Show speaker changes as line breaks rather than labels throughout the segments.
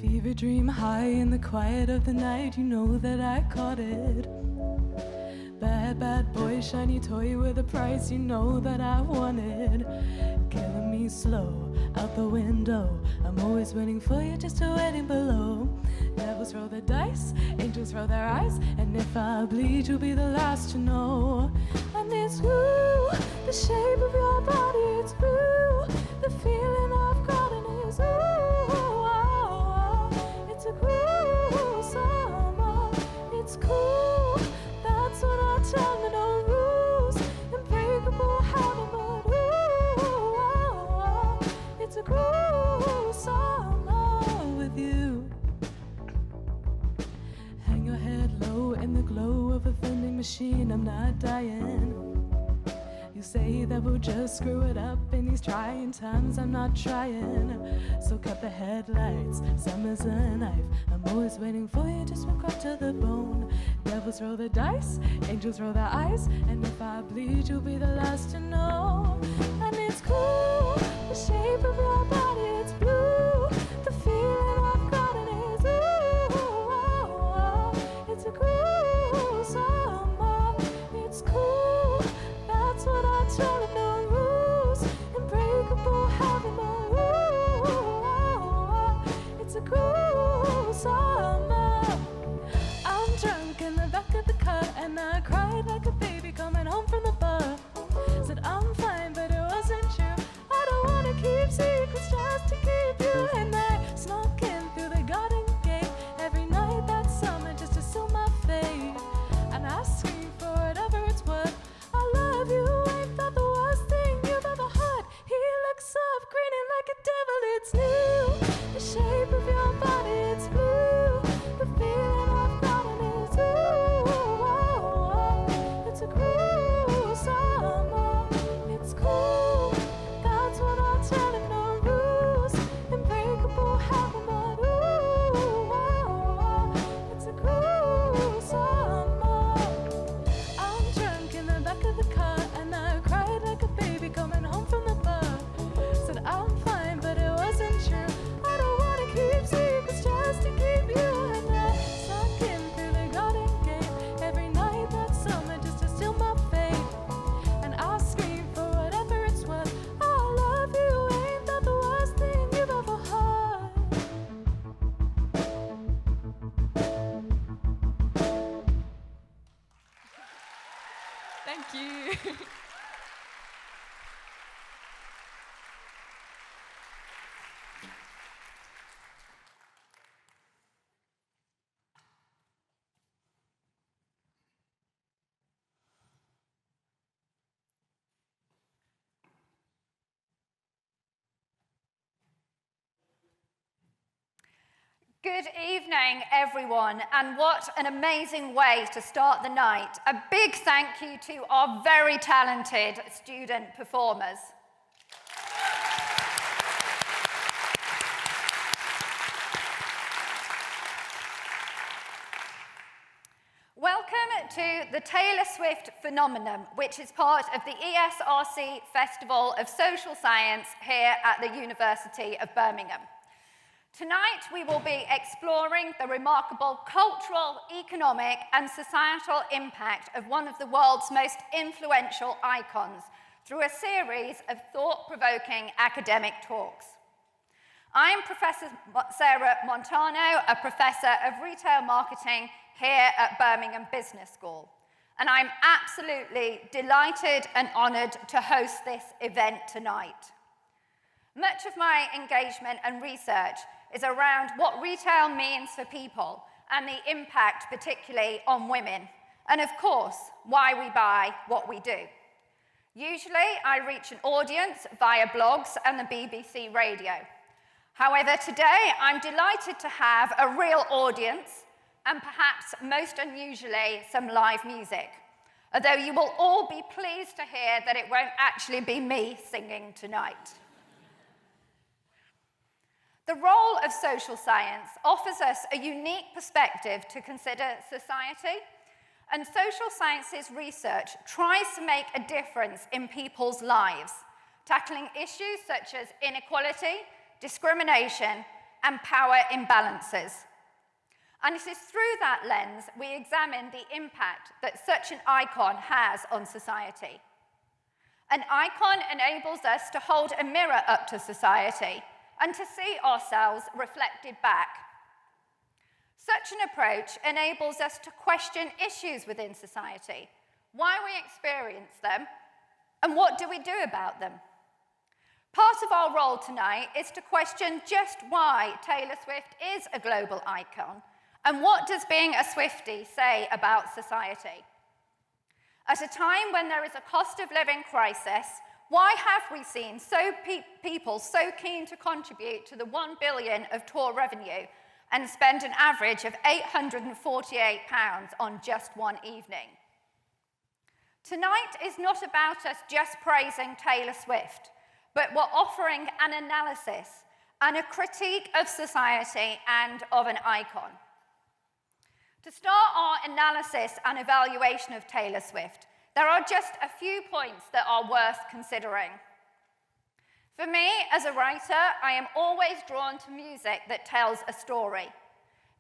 Fever dream high in the quiet of the night, you know that I caught it. Bad, bad boy, shiny toy with a price, you know that I wanted. Killing me slow, out the window. I'm always waiting for you, just waiting below. Devils roll the dice, angels roll their eyes, and if I bleed, you'll be the last to know. And it's you, the shape of your body, it's you, the feeling I've gotten is it's a cruel summer, it's cool, that's what I tell me, no rules, unbreakable heaven, but it's a cruel summer with you. Hang your head low in the glow of a vending machine, I'm not dying. You say that we'll just screw it up in these trying times, I'm not trying. So cut the headlights, summer's a knife, I'm always waiting for you, just walk up to the bone. Devils roll the dice, angels roll their eyes, and if I bleed, you'll be the last to know. And it's cool, the shape of your body, it's blue, the feeling I've gotten is it's a cool summer, it's cool, that's what I tell them, no rules, unbreakable heaven, it's a cool summer. I'm drunk in the back of the car, and I cried like a baby coming home from the bar. Said I'm fine, but it wasn't true. I don't wanna keep secrets just to keep you. And I snuck in through the garden gate every night that summer just to seal my fate. And I screamed for whatever it's worth, I love you, ain't that the worst thing you've ever heard? He looks up, grinning like a devil, it's new, the shape of your body, it's blue, the feeling I've gotten is it's a cruel summer, it's cool, that's what I tell him, no rules, unbreakable heaven, but it's a cruel summer. I'm drunk in the back of the car, and I cried like a baby coming home from the bar. Said I'm fine, but it wasn't true. I don't wanna keep secrets just to keep you. And I snuck in through the garden gate every night that summer just to steal my fate. And I screamed for whatever it's worth, I love you, ain't that the worst thing you've ever heard? Thank you.
Good evening, everyone, and what an amazing way to start the night. A big thank you to our very talented student performers. Welcome to the Taylor Swift Phenomenon, which is part of the ESRC Festival of Social Science here at the University of Birmingham. Tonight, we will be exploring the remarkable cultural, economic, and societal impact of one of the world's most influential icons through a series of thought-provoking academic talks. I am Professor Sarah Montano, a professor of retail marketing here at Birmingham Business School, and I'm absolutely delighted and honored to host this event tonight. Much of my engagement and research is around what retail means for people and the impact particularly on women, and of course, why we buy what we do. Usually, I reach an audience via blogs and the BBC radio. However, today, I'm delighted to have a real audience, and perhaps most unusually, some live music. Although you will all be pleased to hear that it won't actually be me singing tonight. The role of social science offers us a unique perspective to consider society, and social sciences research tries to make a difference in people's lives, tackling issues such as inequality, discrimination, and power imbalances. And it is through that lens we examine the impact that such an icon has on society. An icon enables us to hold a mirror up to society and to see ourselves reflected back. Such an approach enables us to question issues within society, why we experience them, and what do we do about them. Part of our role tonight is to question just why Taylor Swift is a global icon, and what does being a Swiftie say about society? At a time when there is a cost of living crisis, why have we seen people so keen to contribute to the $1 billion of tour revenue and spend an average of £848 on just one evening? Tonight is not about us just praising Taylor Swift, but we're offering an analysis and a critique of society and of an icon. To start our analysis and evaluation of Taylor Swift, there are just a few points that are worth considering. For me, as a writer, I am always drawn to music that tells a story.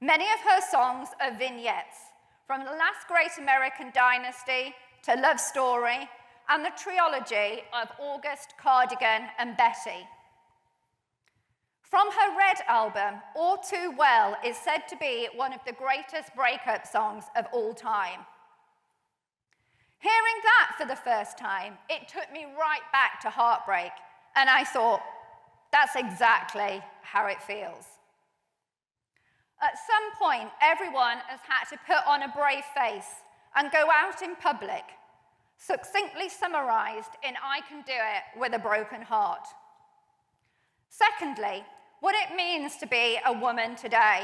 Many of her songs are vignettes, from The Last Great American Dynasty to Love Story, and the trilogy of August, Cardigan, and Betty. From her Red album, All Too Well is said to be one of the greatest breakup songs of all time. Hearing that for the first time, it took me right back to heartbreak, and I thought, that's exactly how it feels. At some point, everyone has had to put on a brave face and go out in public, succinctly summarized in I Can Do It with a Broken Heart. Secondly, what it means to be a woman today.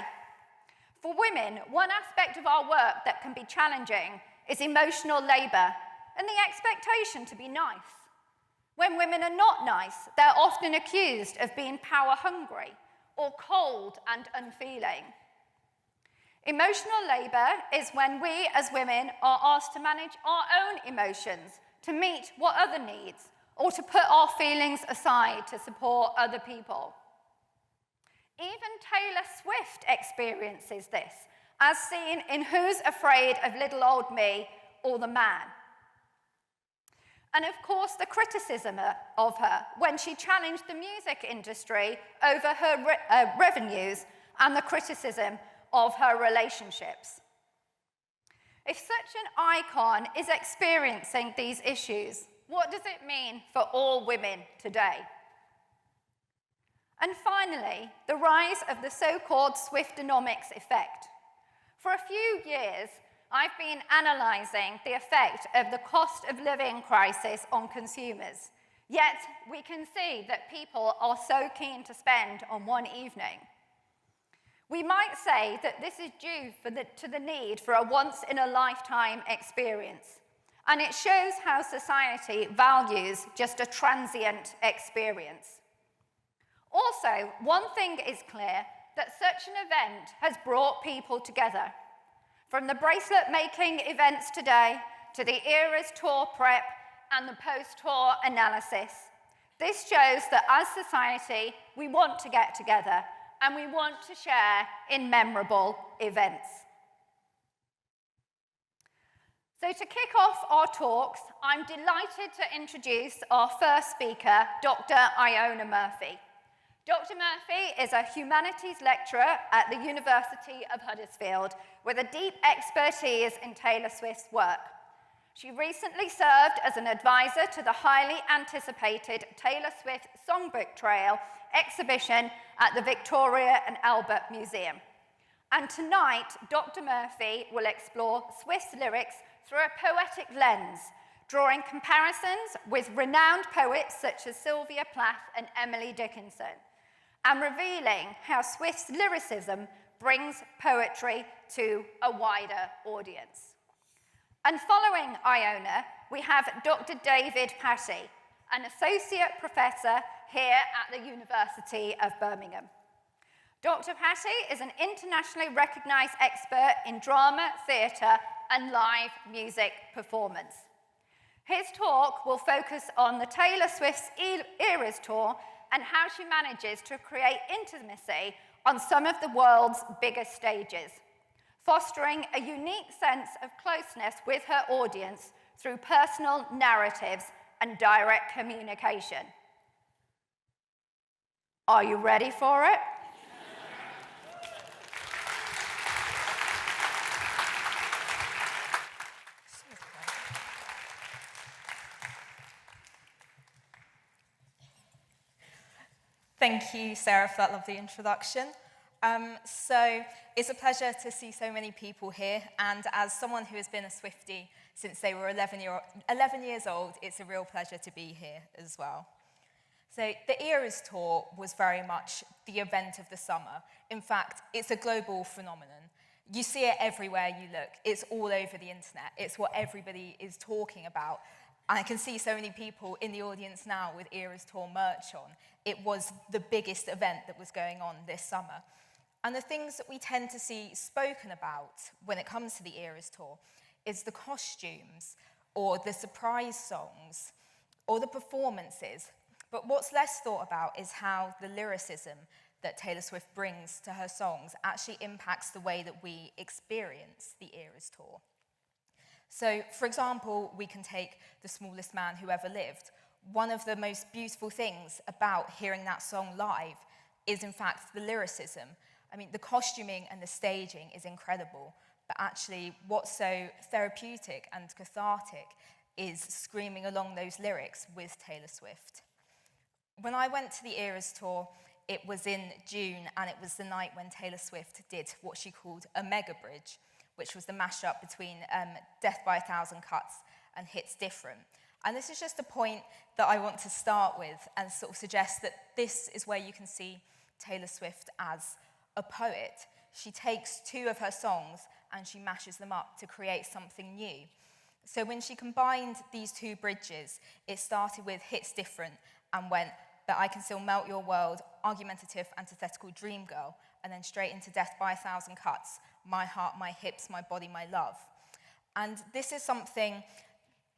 For women, one aspect of our work that can be challenging is emotional labor and the expectation to be nice. When women are not nice, they're often accused of being power hungry or cold and unfeeling. Emotional labor is when we as women are asked to manage our own emotions to meet what other needs, or to put our feelings aside to support other people. Even Taylor Swift experiences this, as seen in Who's Afraid of Little Old Me or The Man. And of course, the criticism of her when she challenged the music industry over her revenues and the criticism of her relationships. If such an icon is experiencing these issues, what does it mean for all women today? And finally, the rise of the so-called Swiftonomics effect. For a few years, I've been analysing the effect of the cost of living crisis on consumers, yet we can see that people are so keen to spend on one evening. We might say that this is due to the need for a once-in-a-lifetime experience, and it shows how society values just a transient experience. Also, one thing is clear, that such an event has brought people together. From the bracelet-making events today to the Eras tour prep and the post-tour analysis, this shows that as society, we want to get together and we want to share in memorable events. So to kick off our talks, I'm delighted to introduce our first speaker, Dr. Iona Murphy. Dr. Murphy is a humanities lecturer at the University of Huddersfield with a deep expertise in Taylor Swift's work. She recently served as an advisor to the highly anticipated Taylor Swift Songbook Trail exhibition at the Victoria and Albert Museum. And tonight, Dr. Murphy will explore Swift's lyrics through a poetic lens, drawing comparisons with renowned poets such as Sylvia Plath and Emily Dickinson, and revealing how Swift's lyricism brings poetry to a wider audience. And following Iona, we have Dr. David Patty, an associate professor here at the University of Birmingham. Dr. Patty is an internationally recognized expert in drama, theatre, and live music performance. His talk will focus on the Taylor Swift's Eras Tour and how she manages to create intimacy on some of the world's biggest stages, fostering a unique sense of closeness with her audience through personal narratives and direct communication. Are you ready for it?
Thank you, Sarah, for that lovely introduction. So it's a pleasure to see so many people here, and as someone who has been a Swiftie since they were 11 years old, it's a real pleasure to be here as well. So the Eras Tour was very much the event of the summer. In fact, it's a global phenomenon. You see it everywhere you look. It's all over the internet. It's what everybody is talking about. And I can see so many people in the audience now with Eras Tour merch on. It was the biggest event that was going on this summer. And the things that we tend to see spoken about when it comes to the Eras Tour is the costumes, or the surprise songs, or the performances. But what's less thought about is how the lyricism that Taylor Swift brings to her songs actually impacts the way that we experience the Eras Tour. So, for example, we can take The Smallest Man Who Ever Lived. One of the most beautiful things about hearing that song live is, in fact, the lyricism. I mean, the costuming and the staging is incredible, but actually what's so therapeutic and cathartic is screaming along those lyrics with Taylor Swift. When I went to the Eras Tour, it was in June, and it was the night when Taylor Swift did what she called a mega bridge, which was the mashup between Death by a Thousand Cuts and Hits Different. And this is just a point that I want to start with and sort of suggest that this is where you can see Taylor Swift as a poet. She takes two of her songs and she mashes them up to create something new. So when she combined these two bridges, it started with Hits Different and went, But I Can Still Melt Your World, argumentative, antithetical dream girl, and then straight into Death by a Thousand Cuts, My Heart, My Hips, My Body, My Love. And this is something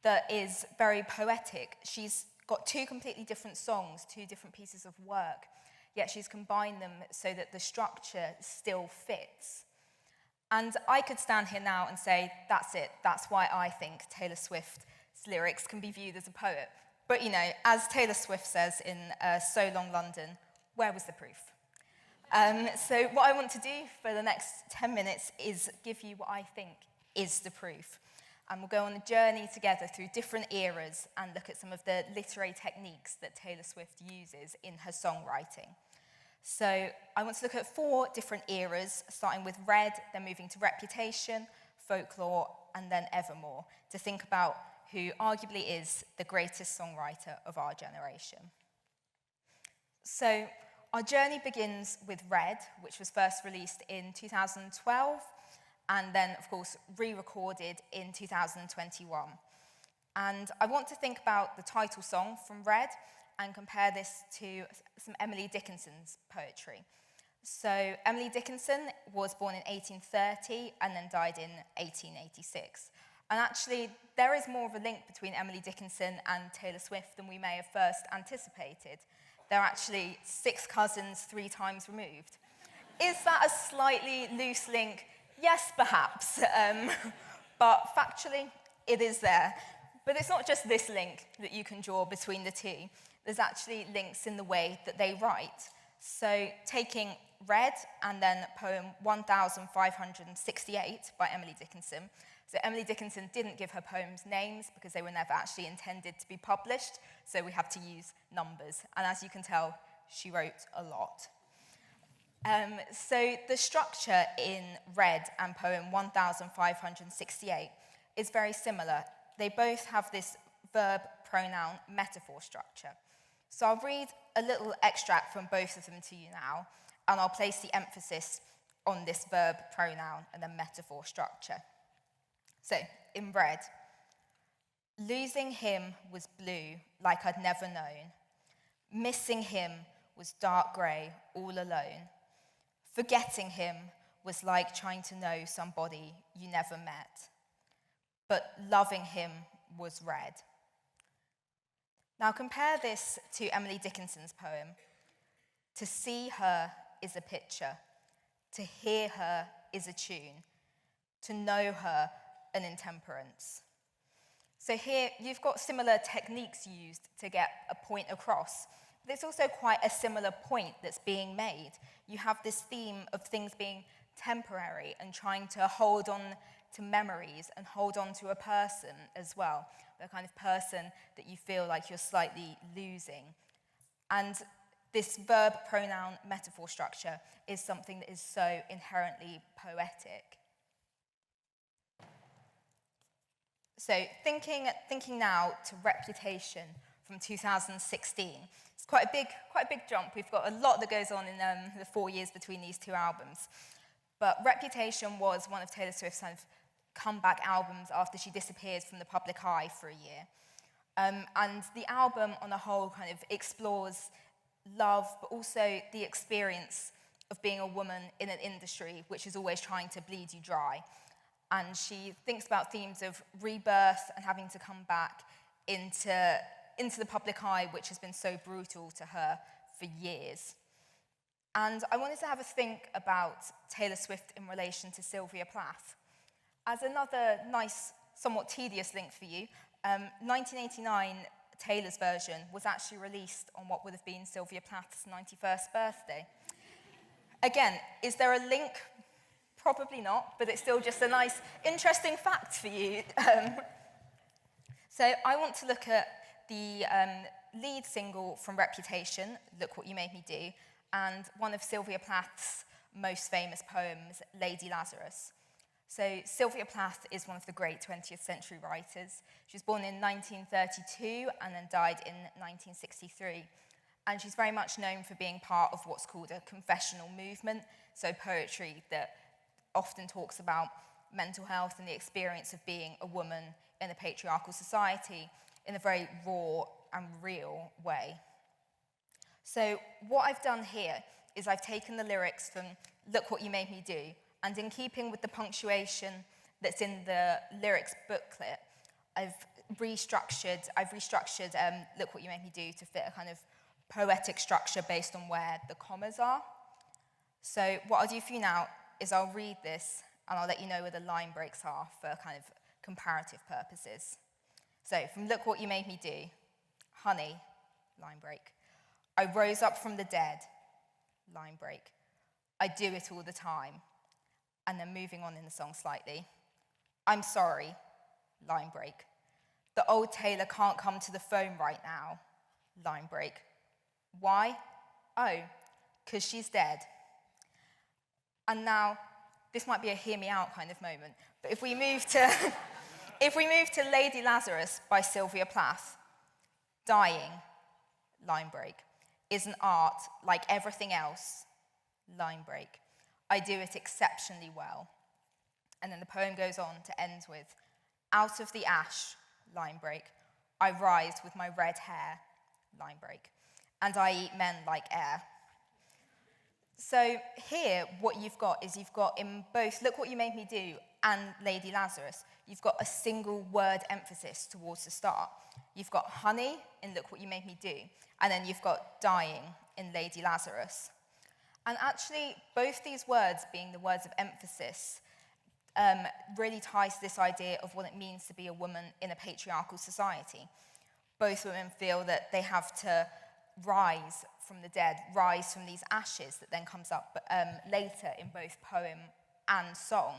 that is very poetic. She's got two completely different songs, two different pieces of work, yet she's combined them so that the structure still fits. And I could stand here now and say, that's it, that's why I think Taylor Swift's lyrics can be viewed as a poet. But, you know, as Taylor Swift says in So Long London, where was the proof? So what I want to do for the next 10 minutes is give you what I think is the proof. And we'll go on a journey together through different eras and look at some of the literary techniques that Taylor Swift uses in her songwriting. So I want to look at 4 different eras, starting with Red, then moving to Reputation, Folklore, and then Evermore, to think about who arguably is the greatest songwriter of our generation. So our journey begins with Red, which was first released in 2012, and then, of course, re-recorded in 2021. And I want to think about the title song from Red and compare this to some Emily Dickinson's poetry. So Emily Dickinson was born in 1830 and then died in 1886. And actually, there is more of a link between Emily Dickinson and Taylor Swift than we may have first anticipated. They're actually 6 cousins 3 times removed. Is that a slightly loose link? Yes, perhaps. But factually, it is there. But it's not just this link that you can draw between the two. There's actually links in the way that they write. So taking Red and then poem 1568 by Emily Dickinson. So Emily Dickinson didn't give her poems names because they were never actually intended to be published, so we have to use numbers. And as you can tell, she wrote a lot. So the structure in Red and poem 1568 is very similar. They both have this verb, pronoun, metaphor structure. So I'll read a little extract from both of them to you now, and I'll place the emphasis on this verb, pronoun, and then metaphor structure. So, in Red, losing him was blue like I'd never known. Missing him was dark grey, all alone. Forgetting him was like trying to know somebody you never met. But loving him was red. Now compare this to Emily Dickinson's poem. To see her is a picture, to hear her is a tune, to know her an intemperance. So here you've got similar techniques used to get a point across, but it's also quite a similar point that's being made. You have this theme of things being temporary and trying to hold on to memories and hold on to a person as well, the kind of person that you feel like you're slightly losing. And this verb pronoun metaphor structure is something that is so inherently poetic. So thinking now to Reputation from 2016, it's quite a big jump. We've got a lot that goes on in the 4 years between these two albums. But Reputation was one of Taylor Swift's kind of comeback albums after she disappeared from the public eye for a year. And the album on the whole kind of explores love, but also the experience of being a woman in an industry which is always trying to bleed you dry. And she thinks about themes of rebirth and having to come back into the public eye, which has been so brutal to her for years. And I wanted to have a think about Taylor Swift in relation to Sylvia Plath. As another nice, somewhat tedious link for you, 1989, Taylor's version was actually released on what would have been Sylvia Plath's 91st birthday. Again, is there a link? Probably not, but it's still just a nice, interesting fact for you. So I want to look at the lead single from Reputation, Look What You Made Me Do, and one of Sylvia Plath's most famous poems, Lady Lazarus. So Sylvia Plath is one of the great 20th century writers. She was born in 1932 and then died in 1963. And she's very much known for being part of what's called a confessional movement, so poetry that often talks about mental health and the experience of being a woman in a patriarchal society in a very raw and real way. So what I've done here is I've taken the lyrics from Look What You Made Me Do, and in keeping with the punctuation that's in the lyrics booklet, I've restructured Look What You Made Me Do to fit a kind of poetic structure based on where the commas are. So what I'll do for you now is I'll read this and I'll let you know where the line breaks are for kind of comparative purposes. So from Look What You Made Me Do, honey, line break. I rose up from the dead, line break. I do it all the time. And then moving on in the song slightly. I'm sorry, line break. The old Taylor can't come to the phone right now, line break. Why? Oh, because she's dead. And now, this might be a hear me out kind of moment, but if we move to Lady Lazarus by Sylvia Plath, dying, line break, is an art like everything else, line break. I do it exceptionally well. And then the poem goes on to end with, out of the ash, line break, I rise with my red hair, line break, and I eat men like air. So here, what you've got is you've got in both Look What You Made Me Do and Lady Lazarus, you've got a single word emphasis towards the start. You've got honey in Look What You Made Me Do, and then you've got dying in Lady Lazarus. And actually, both these words being the words of emphasis really ties to this idea of what it means to be a woman in a patriarchal society. Both women feel that they have to rise from the dead, rise from these ashes that then comes up later in both poem and song.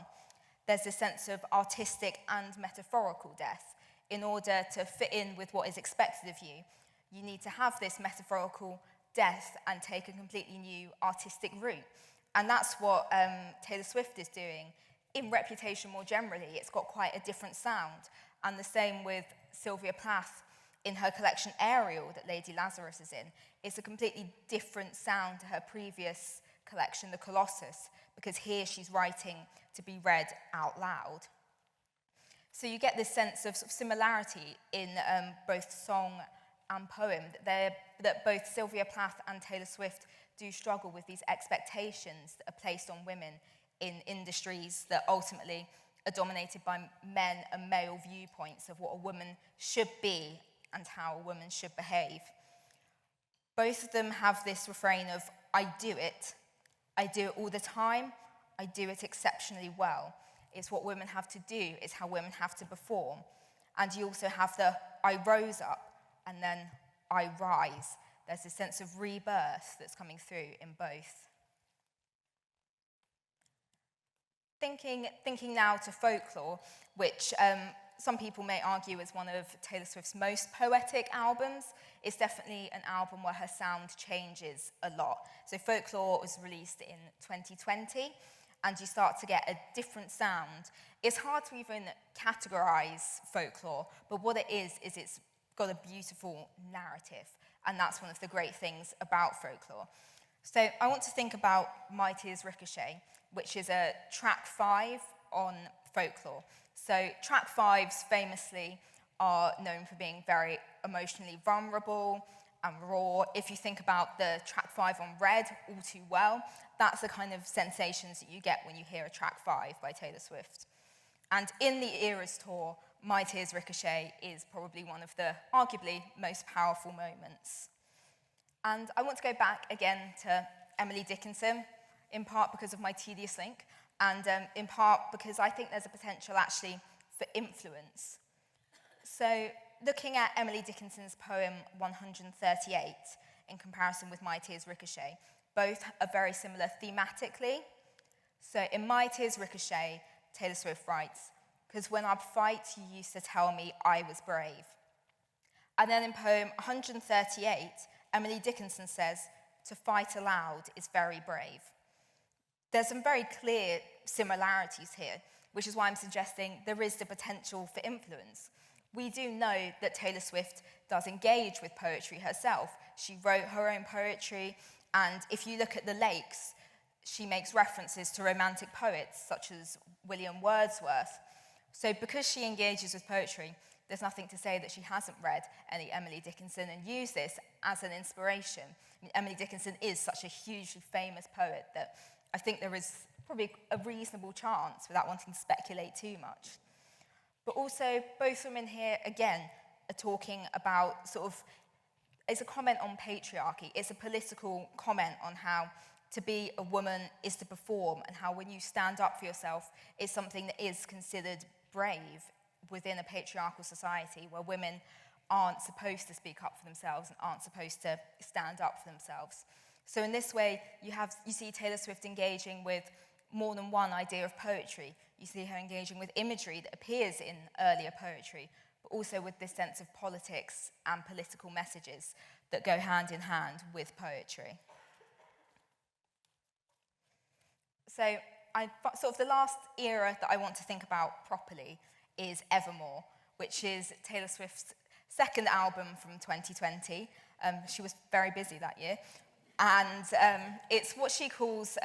There's a sense of artistic and metaphorical death. In order to fit in with what is expected of you, you need to have this metaphorical death and take a completely new artistic route. And that's what Taylor Swift is doing. In Reputation more generally, it's got quite a different sound. And the same with Sylvia Plath in her collection Ariel that Lady Lazarus is in. It's a completely different sound to her previous collection, The Colossus, because here she's writing to be read out loud. So you get this sense of similarity in both song and poem, that both Sylvia Plath and Taylor Swift do struggle with these expectations that are placed on women in industries that ultimately are dominated by men and male viewpoints of what a woman should be and how a woman should behave. Both of them have this refrain of, I do it all the time, I do it exceptionally well. It's what women have to do, it's how women have to perform. And you also have the, I rose up, and then I rise. There's a sense of rebirth that's coming through in both. Thinking now to Folklore, which some people may argue is one of Taylor Swift's most poetic albums. It's definitely an album where her sound changes a lot. So Folklore was released in 2020, and you start to get a different sound. It's hard to even categorize Folklore, but what it is it's got a beautiful narrative, and that's one of the great things about Folklore. So I want to think about My Tears Ricochet, which is a track 5 on Folklore. So track 5s famously are known for being very emotionally vulnerable and raw. If you think about the track 5 on Red, All Too Well, that's the kind of sensations that you get when you hear a track 5 by Taylor Swift. And in the Eras tour, My Tears Ricochet is probably one of the arguably most powerful moments. And I want to go back again to Emily Dickinson, in part because of my tedious link, and in part because I think there's a potential actually for influence. So looking at Emily Dickinson's poem 138 in comparison with My Tears Ricochet, both are very similar thematically. So in My Tears Ricochet, Taylor Swift writes, "'Cause when I'd fight, you used to tell me I was brave." And then in poem 138, Emily Dickinson says, "To fight aloud is very brave." There's some very clear similarities here, which is why I'm suggesting there is the potential for influence. We do know that Taylor Swift does engage with poetry herself. She wrote her own poetry, and if you look at The Lakes, she makes references to romantic poets such as William Wordsworth. So because she engages with poetry, there's nothing to say that she hasn't read any Emily Dickinson and used this as an inspiration. I mean, Emily Dickinson is such a hugely famous poet that I think there is probably a reasonable chance, without wanting to speculate too much. But also, both women here, again, are talking about sort of, it's a comment on patriarchy. It's a political comment on how to be a woman is to perform, and how when you stand up for yourself, it's something that is considered brave within a patriarchal society where women aren't supposed to speak up for themselves and aren't supposed to stand up for themselves. So in this way, you see Taylor Swift engaging with more than one idea of poetry. You see her engaging with imagery that appears in earlier poetry, but also with this sense of politics and political messages that go hand in hand with poetry. So sort of the last era that I want to think about properly is Evermore, which is Taylor Swift's second album from 2020. She was very busy that year. And it's what she calls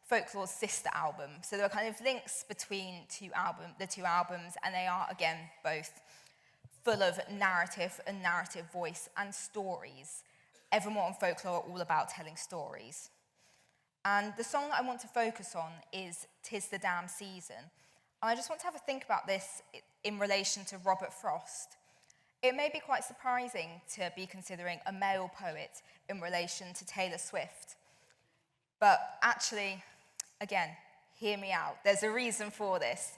Folklore's sister album. So there are kind of links between the two albums, and they are, again, both full of narrative and narrative voice and stories. Evermore and Folklore are all about telling stories. And the song that I want to focus on is "'Tis the Damn Season." And I just want to have a think about this in relation to Robert Frost. It may be quite surprising to be considering a male poet in relation to Taylor Swift. But actually, again, hear me out. There's a reason for this.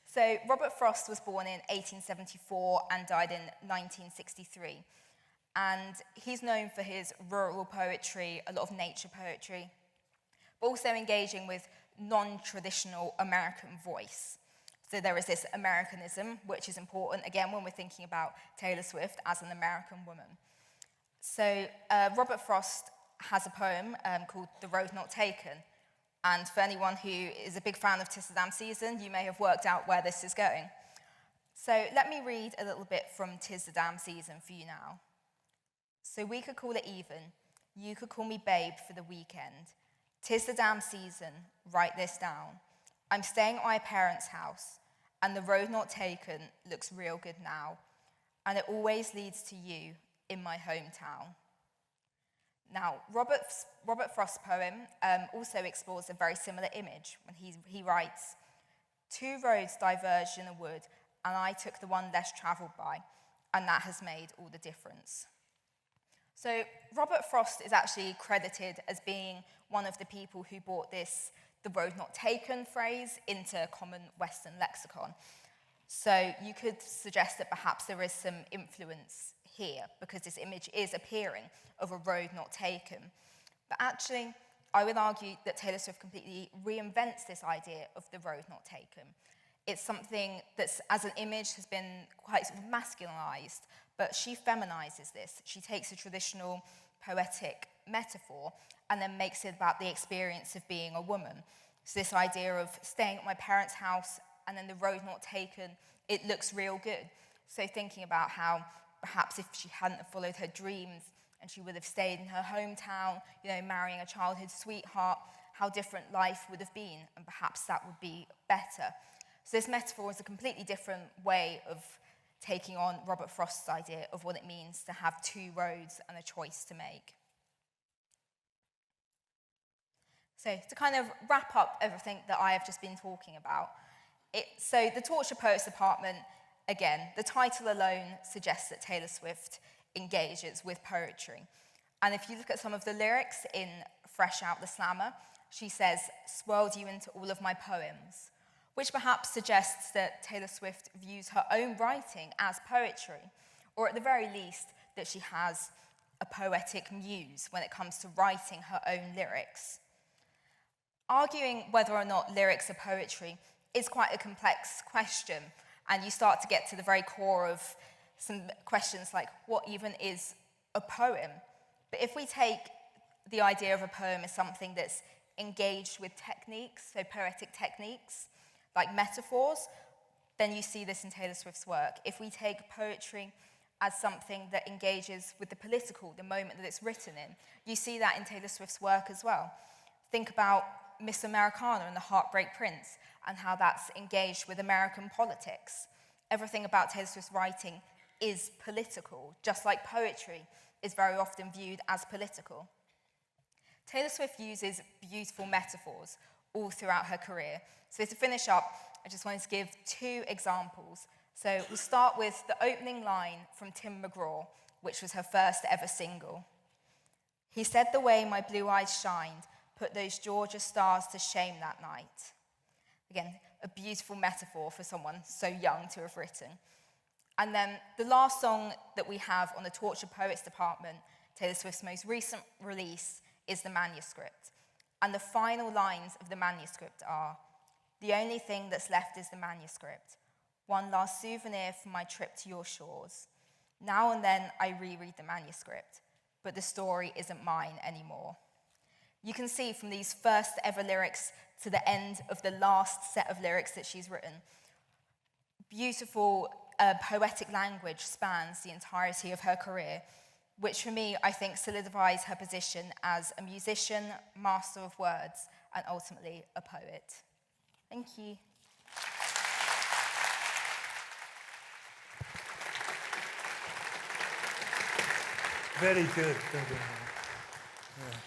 So Robert Frost was born in 1874 and died in 1963. And he's known for his rural poetry, a lot of nature poetry, but also engaging with non-traditional American voice. So there is this Americanism, which is important, again, when we're thinking about Taylor Swift as an American woman. So Robert Frost has a poem called "The Road Not Taken." And for anyone who is a big fan of "'Tis the Damn Season," you may have worked out where this is going. So let me read a little bit from "'Tis the Damn Season" for you now. "So we could call it even. You could call me babe for the weekend. 'Tis the damn season. Write this down. I'm staying at my parents' house, and the road not taken looks real good now. And it always leads to you in my hometown." Now, Robert Frost's poem also explores a very similar image when he writes, "Two roads diverged in a wood, and I took the one less travelled by. and that has made all the difference. So Robert Frost is actually credited as being one of the people who brought this "the road not taken" phrase into common Western lexicon. So you could suggest that perhaps there is some influence here, because this image is appearing of a road not taken. But actually, I would argue that Taylor Swift completely reinvents this idea of the road not taken. It's something that's, as an image, has been quite sort of masculinized, but she feminizes this. She takes a traditional poetic metaphor and then makes it about the experience of being a woman. So this idea of staying at my parents' house and then the road not taken, it looks real good. So thinking about how perhaps if she hadn't followed her dreams and she would have stayed in her hometown, marrying a childhood sweetheart, how different life would have been, and perhaps that would be better. So this metaphor is a completely different way of taking on Robert Frost's idea of what it means to have two roads and a choice to make. So to kind of wrap up everything that I have just been talking about, so the Torture Poets Department, again, the title alone suggests that Taylor Swift engages with poetry. And if you look at some of the lyrics in Fresh Out the Slammer, she says, "Swirled you into all of my poems," which perhaps suggests that Taylor Swift views her own writing as poetry, or at the very least, that she has a poetic muse when it comes to writing her own lyrics. Arguing whether or not lyrics are poetry is quite a complex question, and you start to get to the very core of some questions like, what even is a poem? But if we take the idea of a poem as something that's engaged with techniques, so poetic techniques, like metaphors, then you see this in Taylor Swift's work. If we take poetry as something that engages with the political, the moment that it's written in, you see that in Taylor Swift's work as well. Think about Miss Americana and the Heartbreak Prince, and how that's engaged with American politics. Everything about Taylor Swift's writing is political, just like poetry is very often viewed as political. Taylor Swift uses beautiful metaphors all throughout her career. So to finish up, I just wanted to give two examples. So we'll start with the opening line from Tim McGraw, which was her first ever single. "He said the way my blue eyes shined put those Georgia stars to shame that night." Again, a beautiful metaphor for someone so young to have written. And then the last song that we have on the Torture Poets Department, Taylor Swift's most recent release, is the manuscript. And the final lines of the manuscript are, "The only thing that's left is the manuscript. One last souvenir from my trip to your shores. Now and then I reread the manuscript, but the story isn't mine anymore." You can see from these first ever lyrics to the end of the last set of lyrics that she's written, beautiful poetic language spans the entirety of her career, which for me, I think, solidifies her position as a musician, master of words, and ultimately a poet. Thank you.
Very good. Yeah.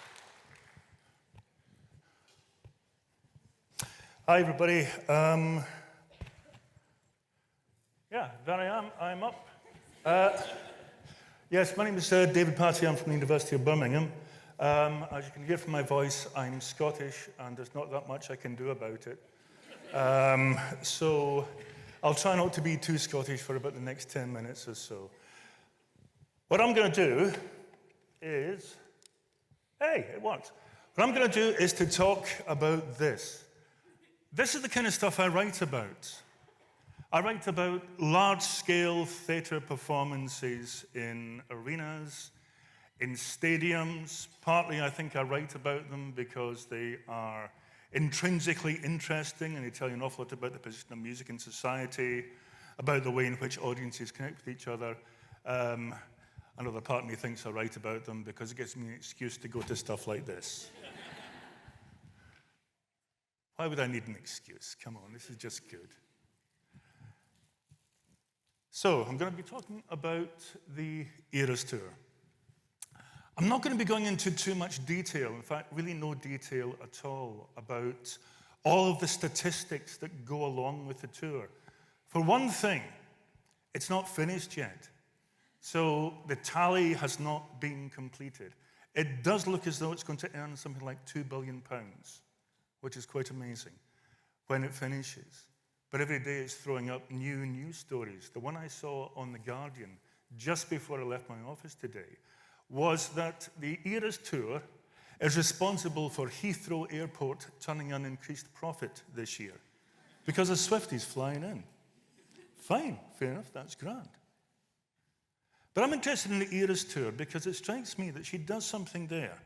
Hi, everybody. There I am. I'm up. Yes, my name is David Patty. I'm from the University of Birmingham. As you can hear from my voice, I'm Scottish, and there's not that much I can do about it. So I'll try not to be too Scottish for about the next 10 minutes or so. What I'm going to do is... Hey, it worked. What I'm going to do is to talk about this. This is the kind of stuff I write about. I write about large-scale theatre performances in arenas, in stadiums. Partly, I think I write about them because they are intrinsically interesting and they tell you an awful lot about the position of music in society, about the way in which audiences connect with each other. Another part of me thinks I write about them because it gives me an excuse to go to stuff like this. Why would I need an excuse? Come on, this is just good. So, I'm going to be talking about the Eras Tour. I'm not going to be going into too much detail, in fact, really no detail at all, about all of the statistics that go along with the tour. For one thing, it's not finished yet. So the tally has not been completed. It does look as though it's going to earn something like £2 billion, which is quite amazing when it finishes. But every day it's throwing up new news stories. The one I saw on The Guardian just before I left my office today was that the Eras Tour is responsible for Heathrow Airport turning an increased profit this year because of Swifties flying in. Fine, fair enough, that's grand. But I'm interested in the Eras Tour because it strikes me that she does something there,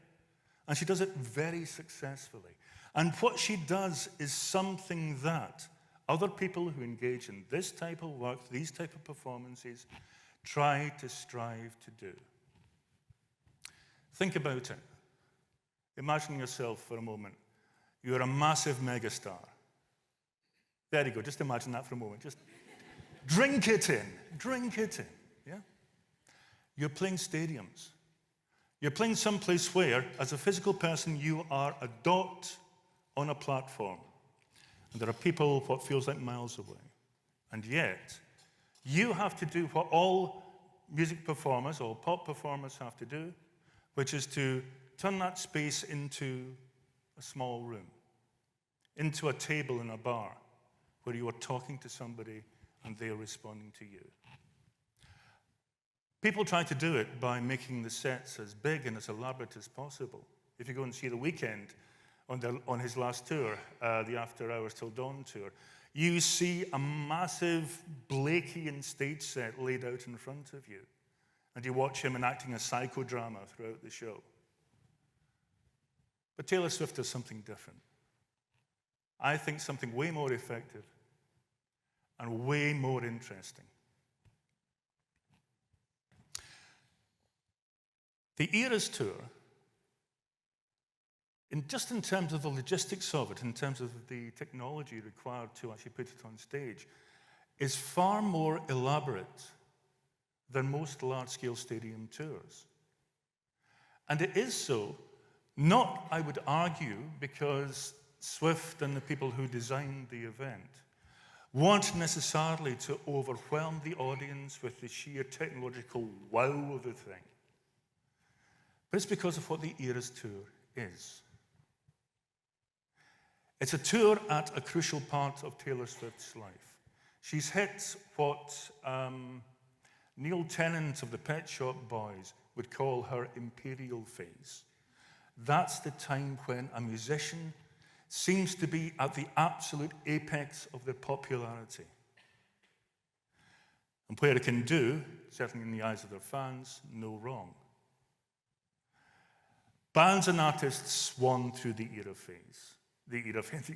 and she does it very successfully. And what she does is something that other people who engage in this type of work, these type of performances, try to strive to do. Think about it. Imagine yourself for a moment. You're a massive megastar. There you go, just imagine that for a moment. Just drink it in, yeah? You're playing stadiums. You're playing someplace where, as a physical person, you are a dot on a platform. And there are people what feels like miles away. And yet, you have to do what all music performers, all pop performers have to do, which is to turn that space into a small room, into a table in a bar, where you are talking to somebody and they are responding to you. People try to do it by making the sets as big and as elaborate as possible. If you go and see The Weeknd on his last tour, the After Hours Till Dawn tour, you see a massive Blakean stage set laid out in front of you. And you watch him enacting a psychodrama throughout the show. But Taylor Swift does something different. I think something way more effective and way more interesting. The Eras Tour, just in terms of the logistics of it, in terms of the technology required to actually put it on stage, is far more elaborate than most large-scale stadium tours. And it is so, not, I would argue, because Swift and the people who designed the event want necessarily to overwhelm the audience with the sheer technological wow of the thing. But it's because of what the Eras Tour is. It's a tour at a crucial part of Taylor Swift's life. She's hit what Neil Tennant of the Pet Shop Boys would call her imperial phase. That's the time when a musician seems to be at the absolute apex of their popularity. And where it can do, certainly in the eyes of their fans, no wrong. Bands and artists swan through the era phase. The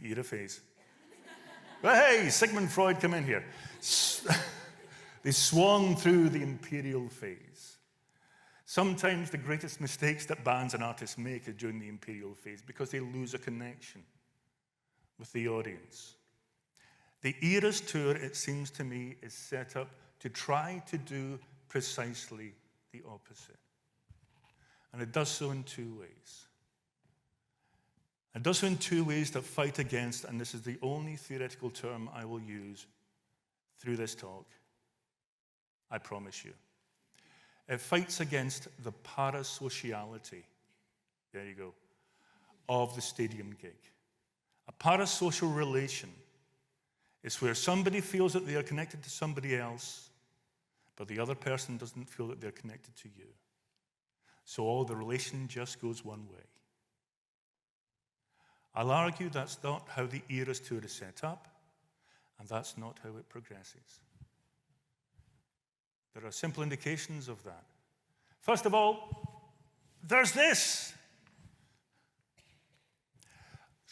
era phase. Well, hey, Sigmund Freud, come in here. They swung through the imperial phase. Sometimes the greatest mistakes that bands and artists make are during the imperial phase because they lose a connection with the audience. The Eras Tour, it seems to me, is set up to try to do precisely the opposite. And it does so in two ways. It does so in two ways that fight against, and this is the only theoretical term I will use through this talk, I promise you. It fights against the parasociality, there you go, of the stadium gig. A parasocial relation is where somebody feels that they are connected to somebody else, but the other person doesn't feel that they're connected to you. So all the relation just goes one way. I'll argue that's not how the Eras Tour is set up, and that's not how it progresses. There are simple indications of that. First of all, there's this.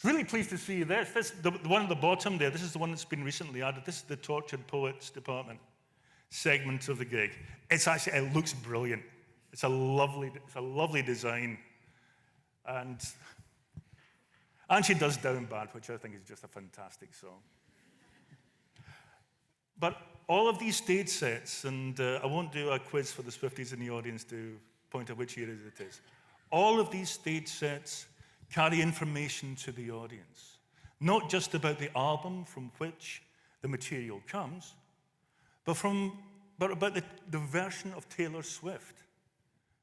Really pleased to see this. The one at the bottom there, this is the one that's been recently added. This is the Tortured Poets Department segment of the gig. It looks brilliant. It's a lovely design. And she does Down Bad, which I think is just a fantastic song. But all of these stage sets, and I won't do a quiz for the Swifties in the audience to point out which year it is. All of these stage sets carry information to the audience. Not just about the album from which the material comes, but from but about the version of Taylor Swift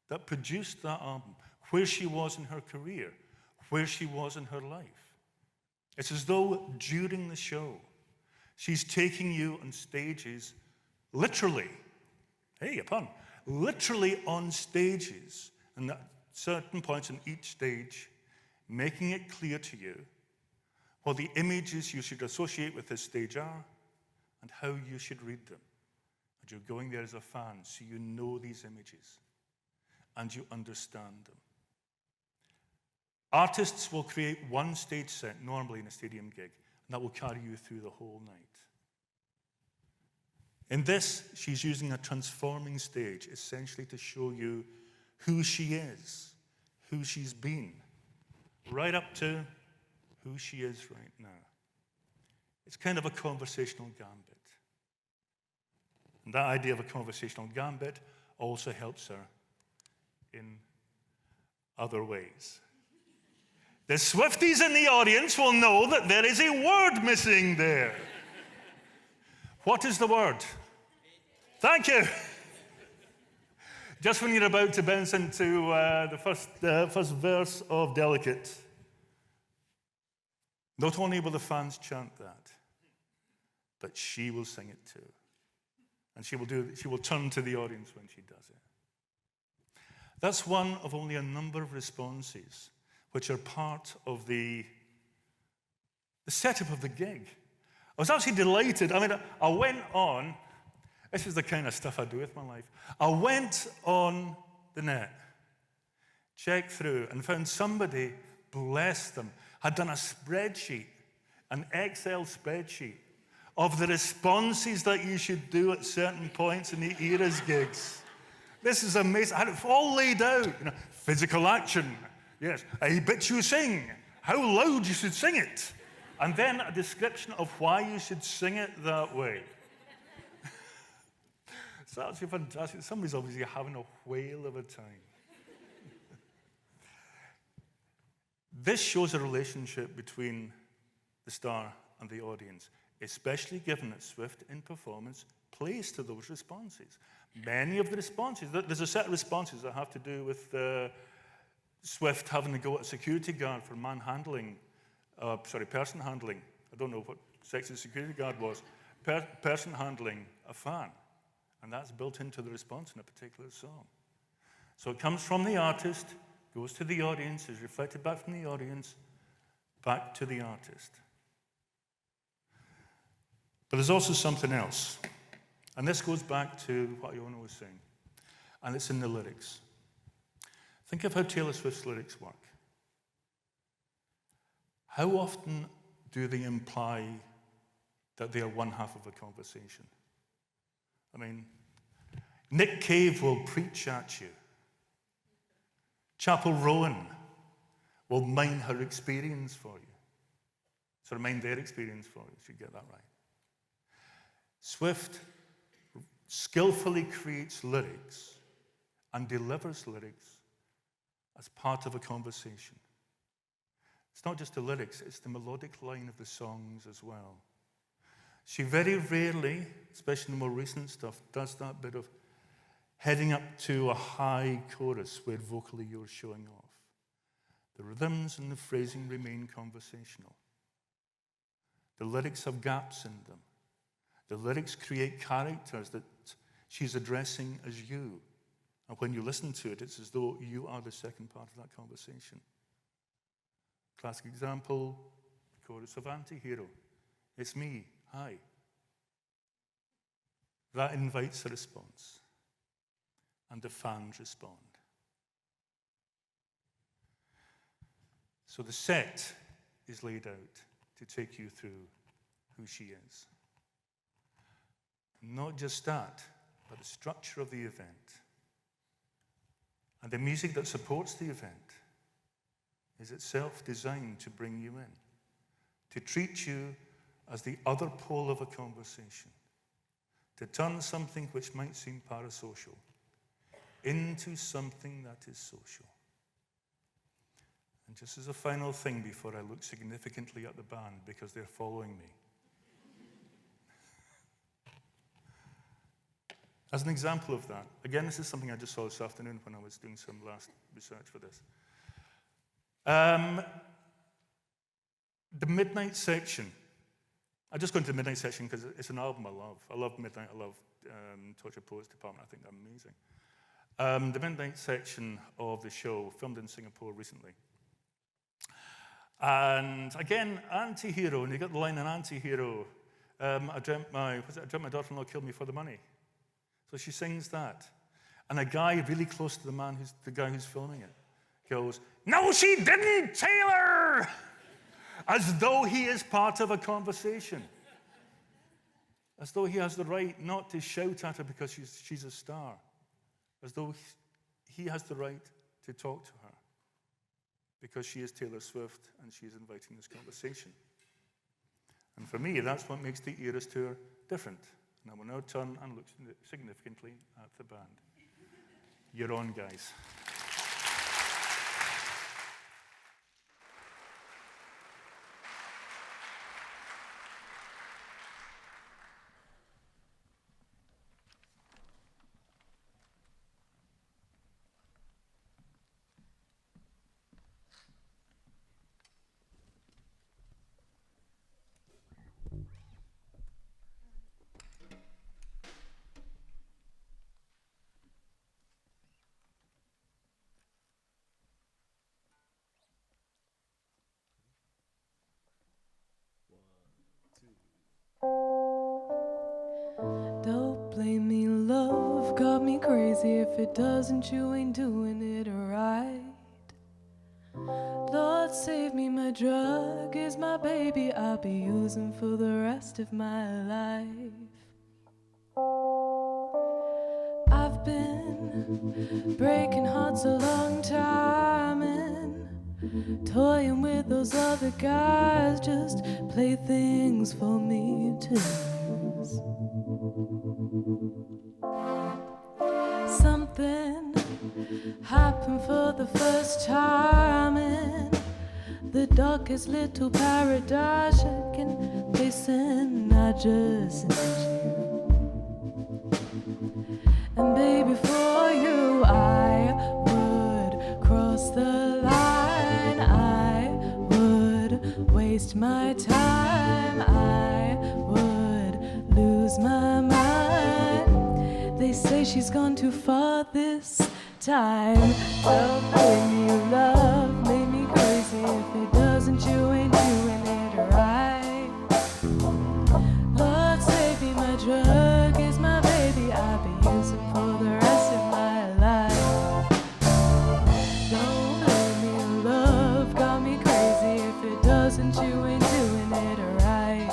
that produced that album, where she was in her career, where she was in her life. It's as though during the show, she's taking you on stages, literally, hey, a pun, literally on stages, and at certain points in each stage, making it clear to you what the images you should associate with this stage are and how you should read them. And you're going there as a fan, so you know these images and you understand them. Artists will create one stage set, normally in a stadium gig, and that will carry you through the whole night. In this, she's using a transforming stage, essentially to show you who she is, who she's been, right up to who she is right now. It's kind of a conversational gambit. And that idea of a conversational gambit also helps her in other ways. The Swifties in the audience will know that there is a word missing there. What is the word? Thank you. Just when you're about to bounce into the first verse of Delicate, not only will the fans chant that, but she will sing it too. And she will turn to the audience when she does it. That's one of only a number of responses which are part of the setup of the gig. I was actually delighted. I mean, I went on, this is the kind of stuff I do with my life. I went on the net, checked through, and found somebody, bless them, had done a spreadsheet, an Excel spreadsheet, of the responses that you should do at certain points in the Eras gigs. This is amazing. I had it all laid out. Physical action, yes. A bit you sing, how loud you should sing it. And then a description of why you should sing it that way. It's actually fantastic. Somebody's obviously having a whale of a time. This shows a relationship between the star and the audience, especially given that Swift in performance plays to those responses. Many of the responses, there's a set of responses that have to do with Swift having to go at a security guard for person handling. I don't know what sex the security guard was. Person handling a fan. And that's built into the response in a particular song. So it comes from the artist, goes to the audience, is reflected back from the audience, back to the artist. But there's also something else. And this goes back to what Iona was saying. And it's in the lyrics. Think of how Taylor Swift's lyrics work. How often do they imply that they are one half of a conversation? I mean, Nick Cave will preach at you. Chapel Rowan will mine her experience for you. Sort of mine their experience for you, if you get that right. Swift skillfully creates lyrics and delivers lyrics as part of a conversation. It's not just the lyrics, it's the melodic line of the songs as well. She very rarely, especially in the more recent stuff, does that bit of heading up to a high chorus where vocally you're showing off. The rhythms and the phrasing remain conversational. The lyrics have gaps in them. The lyrics create characters that she's addressing as you. And when you listen to it, it's as though you are the second part of that conversation. Classic example, the chorus of Anti-Hero. It's me, hi. That invites a response. And the fans respond. So the set is laid out to take you through who she is. Not just that, but the structure of the event. And the music that supports the event is itself designed to bring you in, to treat you as the other pole of a conversation, to turn something which might seem parasocial into something that is social. And just as a final thing before I look significantly at the band because they're following me, as an example of that. Again, this is something I just saw this afternoon when I was doing some last research for this. The Midnight Section. I just go into the Midnight Section because it's an album I love. I love Midnight. I love Torture Poets Department. I think they're amazing. The Midnight Section of the show, filmed in Singapore recently. And again, anti-hero, and you got the line in anti-hero, I dreamt my daughter-in-law killed me for the money. So she sings that. And a guy really close to the guy who's filming it goes, "No, she didn't, Taylor!" As though he is part of a conversation. As though he has the right not to shout at her because she's a star. As though he has the right to talk to her because she is Taylor Swift and she's inviting this conversation. And for me, that's what makes the Eras Tour different. And I will now turn and look significantly at the band. You're on, guys.
Don't blame me, love got me crazy. If it doesn't, you ain't doing it right. Lord save me, my drug is my baby. I'll be using for the rest of my life. I've been breaking hearts a long time and toying with those other guys, just playthings for me to use. Something happened for the first time in the darkest little paradise I can place, and I just need you. And baby, for you I would cross the line, I would waste my time, I would lose my mind. They say she's gone too far this time. Well, blame you, love made me crazy. If it doesn't, you ain't doing it right. Lord save me, my drug is my baby. I'll be using for the rest of my life. Don't blame me, love got me crazy. If it doesn't, you ain't doing it right.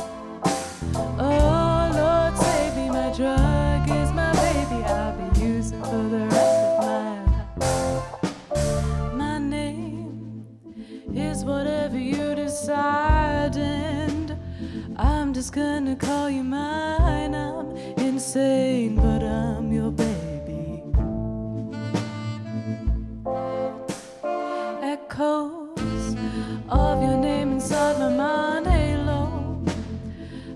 Oh, Lord save me, my drug is my baby. I'll be using for the rest of my life. My name is whatever you decide, and I'm just gonna call you mine. I'm insane, but I'm your baby. Echoes of your name inside my mind, halo,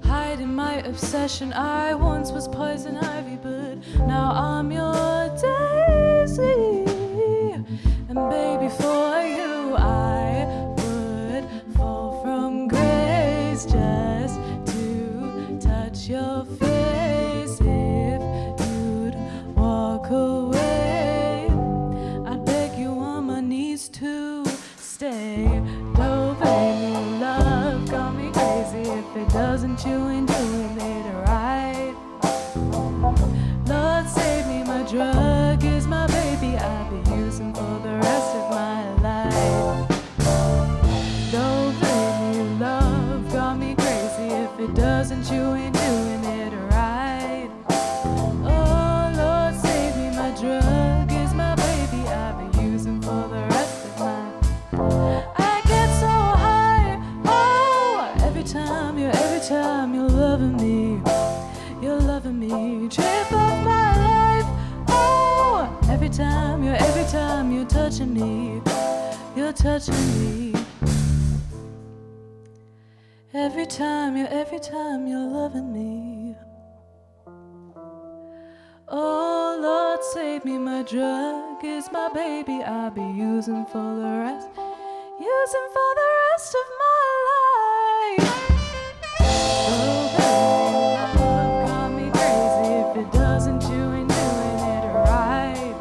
hiding my obsession. I once was poison ivy, but now I'm your daisy. And baby, for you I would fall from grace just to touch your face. If you'd walk away, I'd beg you on my knees to stay. Don't blame me, love got me crazy. If it doesn't, you ain't doing it right. Lord save me, my drug is my baby. I'll be using for the rest of my life. Don't blame me, love got me crazy. If it doesn't, you ain't doing it right. Oh, Lord save me, my drug is my baby. I'll be using for the rest of my life. I get so high, oh, every time you're loving me. You're loving me, trip of my life. Oh, every time you're touching me, you're touching me. Every time you're loving me. Oh. save me, my drug is my baby. I'll be using for the rest of my life. Oh, baby, love got me crazy. If it doesn't, you ain't doing it right.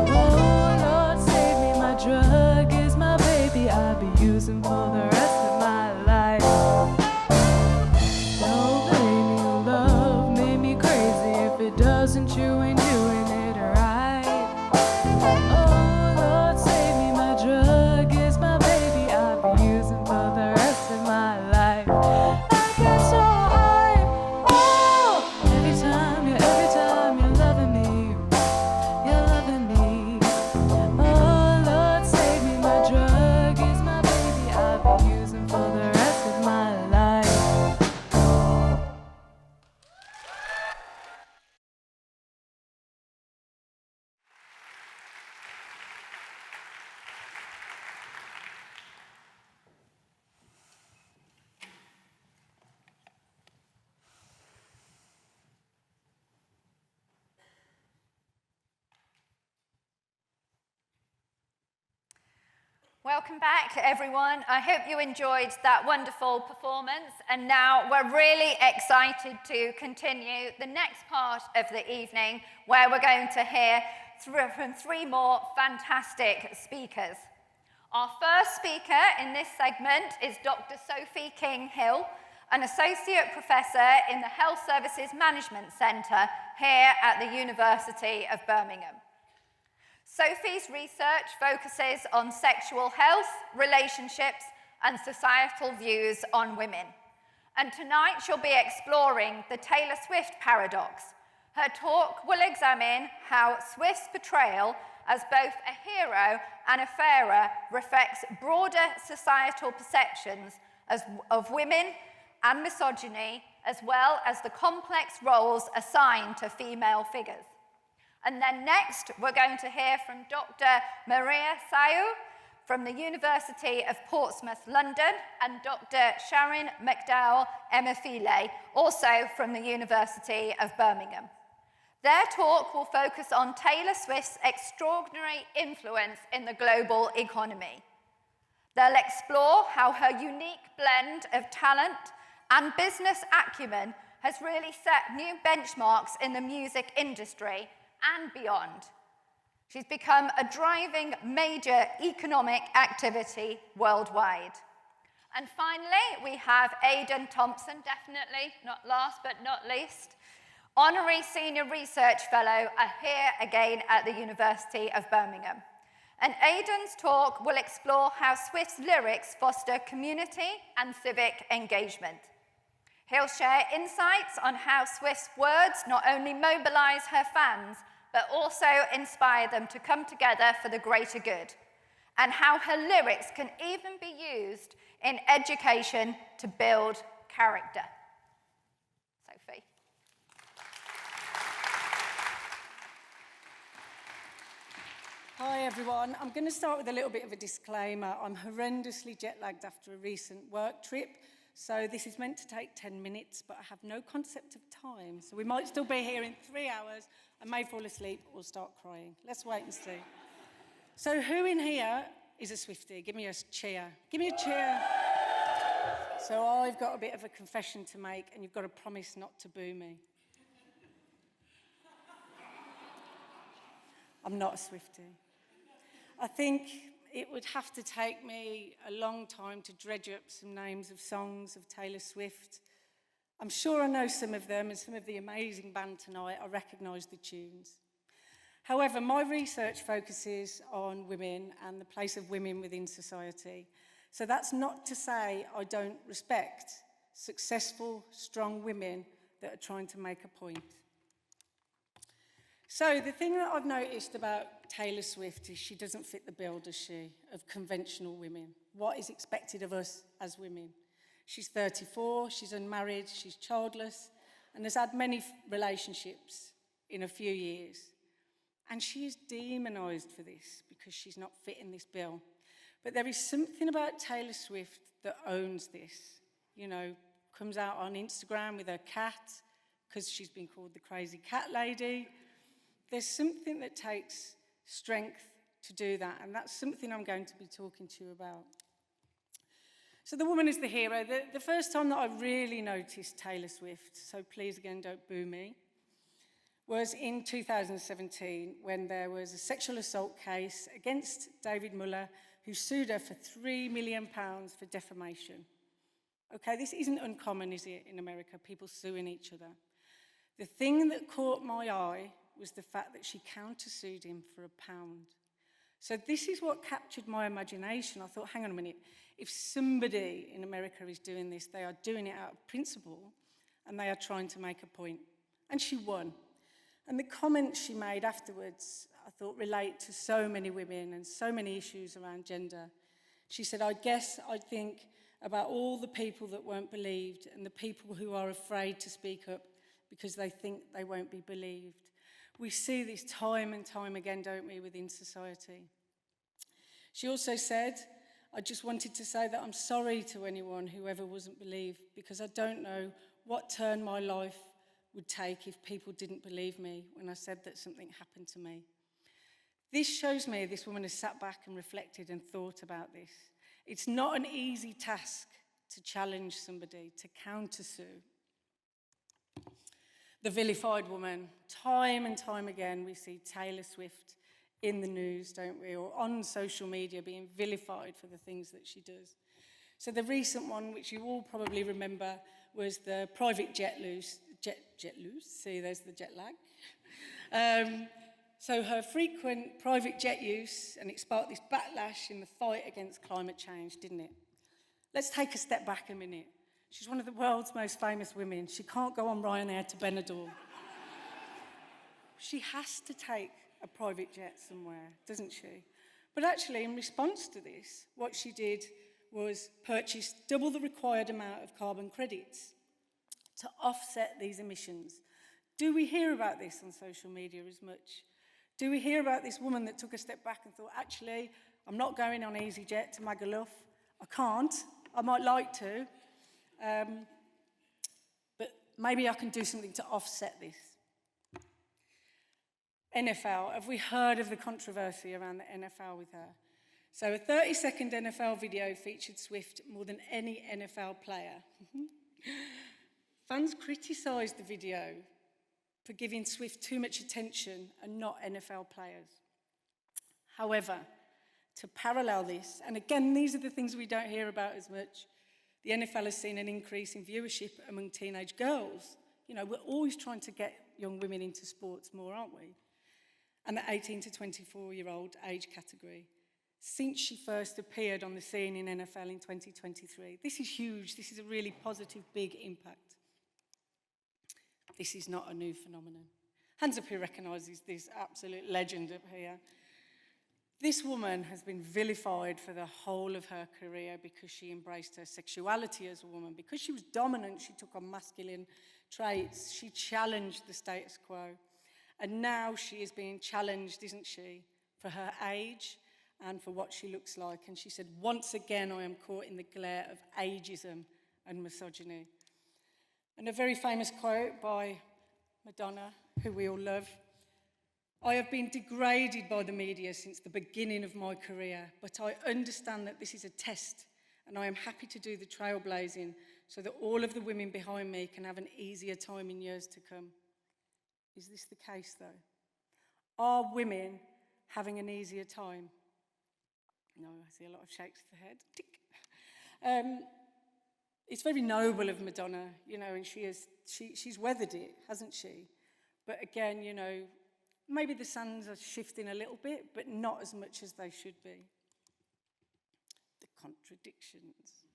Oh, Lord, save me, my drug is my baby. I'll be using for the rest of my life. Oh, baby, love made me crazy. If it doesn't, you ain't doing it right. Oh, Lord, save me, my drug is my baby. I'll be using for the rest of my life. I get so high, oh, every time you're loving me, you're loving me. Oh, Lord, save me, my drug is my baby. I'll be using for the rest of my life.
Welcome back, everyone. I hope you enjoyed that wonderful performance. And now we're really excited to continue the next part of the evening, where we're going to hear from three more fantastic speakers. Our first speaker in this segment is Dr. Sophie King-Hill, an Associate Professor in the Health Services Management Centre here at the University of Birmingham. Sophie's research focuses on sexual health, relationships, and societal views on women. And tonight she'll be exploring the Taylor Swift paradox. Her talk will examine how Swift's portrayal as both a hero and a fairer reflects broader societal perceptions of women and misogyny, as well as the complex roles assigned to female figures. And then next, we're going to hear from Dr. Maria Sayou from the University of Portsmouth, London, and Dr. Sharon McDowell Emefiele, also from the University of Birmingham. Their talk will focus on Taylor Swift's extraordinary influence in the global economy. They'll explore how her unique blend of talent and business acumen has really set new benchmarks in the music industry and beyond. She's become a driving major economic activity worldwide. And finally, we have Aidan Thompson, definitely not last but not least, Honorary Senior Research Fellow here again at the University of Birmingham. And Aidan's talk will explore how Swift's lyrics foster community and civic engagement. He'll share insights on how Swift's words not only mobilize her fans, but also inspire them to come together for the greater good, and how her lyrics can even be used in education to build character. Sophie.
Hi everyone, I'm going to start with a little bit of a disclaimer. I'm horrendously jet lagged after a recent work trip, so this is meant to take 10 minutes, but I have no concept of time, so we might still be here in 3 hours. I may fall asleep or start crying. Let's wait and see. So who in here is a Swiftie? Give me a cheer. Give me a cheer. So I've got a bit of a confession to make, and you've got to promise not to boo me. I'm not a Swiftie. I think it would have to take me a long time to dredge up some names of songs of Taylor Swift. I'm sure I know some of them, and some of the amazing band tonight, I recognise the tunes. However, my research focuses on women and the place of women within society. So that's not to say I don't respect successful, strong women that are trying to make a point. So the thing that I've noticed about Taylor Swift is she doesn't fit the bill, does she, of conventional women. What is expected of us as women? She's 34, she's unmarried, she's childless, and has had many relationships in a few years. And she is demonised for this because she's not fitting this bill. But there is something about Taylor Swift that owns this. You know, comes out on Instagram with her cat because she's been called the crazy cat lady. there's something that takes strength to do that, and that's something I'm going to be talking to you about. So the woman is the hero. The first time that I really noticed Taylor Swift, so please again don't boo me, was in 2017 when there was a sexual assault case against David Muller, who sued her for £3 million for defamation. Okay, this isn't uncommon, is it, in America, people suing each other. The thing that caught my eye was the fact that she countersued him for £1. So this is what captured my imagination. I thought, hang on a minute, if somebody in America is doing this, they are doing it out of principle and they are trying to make a point. And she won. And the comments she made afterwards, I thought, relate to so many women and so many issues around gender. She said, I guess I think about all the people that weren't believed and the people who are afraid to speak up because they think they won't be believed. We see this time and time again, don't we, within society. She also said, I just wanted to say that I'm sorry to anyone who ever wasn't believed because I don't know what turn my life would take if people didn't believe me when I said that something happened to me. This shows me this woman has sat back and reflected and thought about this. It's not an easy task to challenge somebody, to countersue. The vilified woman, time and time again, we see Taylor Swift in the news, don't we, or on social media being vilified for the things that she does. So the recent one, which you all probably remember, was the private jet loose, see there's the jet lag. So her frequent private jet use, and it sparked this backlash in the fight against climate change, didn't it? Let's take a step back a minute. She's one of the world's most famous women. She can't go on Ryanair to Benidorm. She has to take a private jet somewhere, doesn't she? But actually, in response to this, what she did was purchase double the required amount of carbon credits to offset these emissions. Do we hear about this on social media as much? Do we hear about this woman that took a step back and thought, actually, I'm not going on EasyJet to Magaluf. I can't. I might like to. But maybe I can do something to offset this. NFL, have we heard of the controversy around the NFL with her? So a 30-second NFL video featured Swift more than any NFL player. Fans criticised the video for giving Swift too much attention and not NFL players. However, to parallel this, and again, these are the things we don't hear about as much, the NFL has seen an increase in viewership among teenage girls. You know, we're always trying to get young women into sports more, aren't we? And the 18 to 24-year-old age category, since she first appeared on the scene in NFL in 2023. This is huge. This is a really positive, big impact. This is not a new phenomenon. Hands up who recognises this absolute legend up here. This woman has been vilified for the whole of her career because she embraced her sexuality as a woman. Because she was dominant, she took on masculine traits. She challenged the status quo. And now she is being challenged, isn't she, for her age and for what she looks like. And she said, once again, I am caught in the glare of ageism and misogyny. And a very famous quote by Madonna, who we all love, I have been degraded by the media since the beginning of my career, but I understand that this is a test, and I am happy to do the trailblazing so that all of the women behind me can have an easier time in years to come. Is this the case, though? Are women having an easier time? No, I see a lot of shakes of the head. Tick. It's very noble of Madonna, you know, and she's weathered it, hasn't she? But again, you know, maybe the sands are shifting a little bit, but not as much as they should be. The contradictions.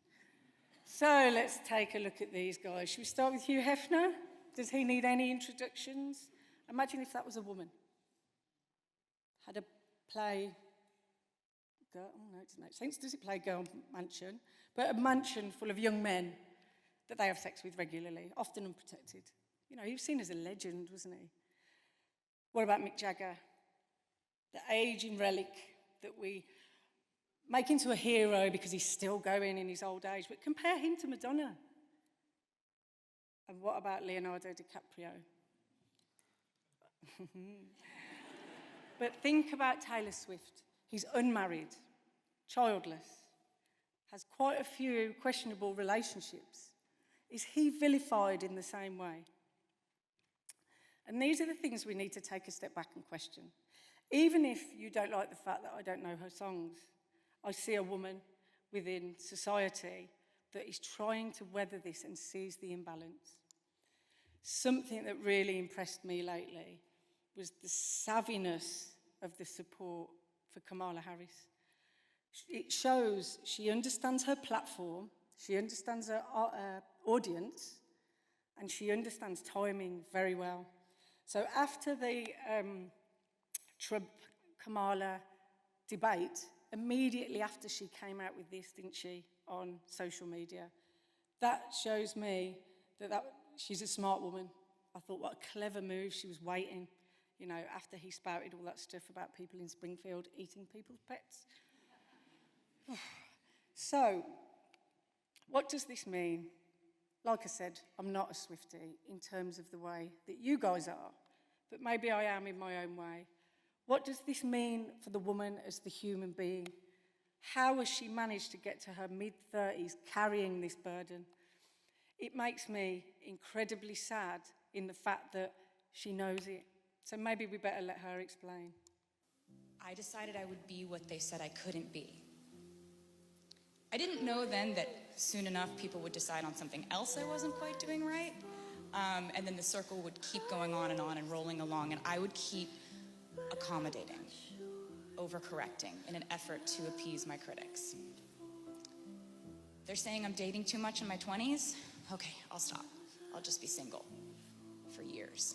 So let's take a look at these guys. Should we start with Hugh Hefner? Does he need any introductions? Imagine if that was a woman. Had a play, girl, oh no, it doesn't make sense, does it, play Girl Mansion? But a mansion full of young men that they have sex with regularly, often unprotected. You know, he was seen as a legend, wasn't he? What about Mick Jagger? The aging relic that we make into a hero because he's still going in his old age, but compare him to Madonna. And what about Leonardo DiCaprio? But think about Taylor Swift. He's unmarried, childless, has quite a few questionable relationships. Is he vilified in the same way? And these are the things we need to take a step back and question. Even if you don't like the fact that I don't know her songs, I see a woman within society that is trying to weather this and sees the imbalance. Something that really impressed me lately was the savviness of the support for Kamala Harris. It shows she understands her platform, she understands her audience, and she understands timing very well. So after the Trump-Kamala debate, immediately after she came out with this, didn't she, on social media, that shows me that she's a smart woman. I thought, what a clever move. She was waiting, you know, after he spouted all that stuff about people in Springfield eating people's pets. So, what does this mean? Like I said, I'm not a Swiftie in terms of the way that you guys are, but maybe I am in my own way. What does this mean for the woman as the human being? How has she managed to get to her mid-30s carrying this burden? It makes me incredibly sad in the fact that she knows it. So maybe we better let her explain.
I decided I would be what they said I couldn't be. I didn't know then that soon enough people would decide on something else I wasn't quite doing right. And then the circle would keep going on and rolling along, and I would keep accommodating, overcorrecting in an effort to appease my critics. They're saying I'm dating too much in my 20s? Okay, I'll stop. I'll just be single for years.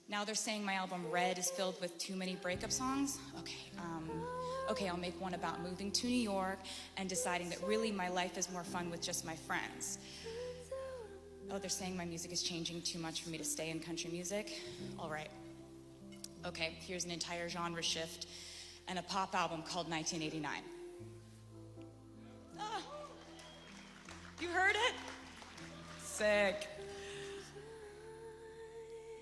Now they're saying my album Red is filled with too many breakup songs? Okay, I'll make one about moving to New York and deciding that really my life is more fun with just my friends. Oh, they're saying my music is changing too much for me to stay in country music? All right. Okay, here's an entire genre shift and a pop album called 1989. Ah, you heard it? Sick.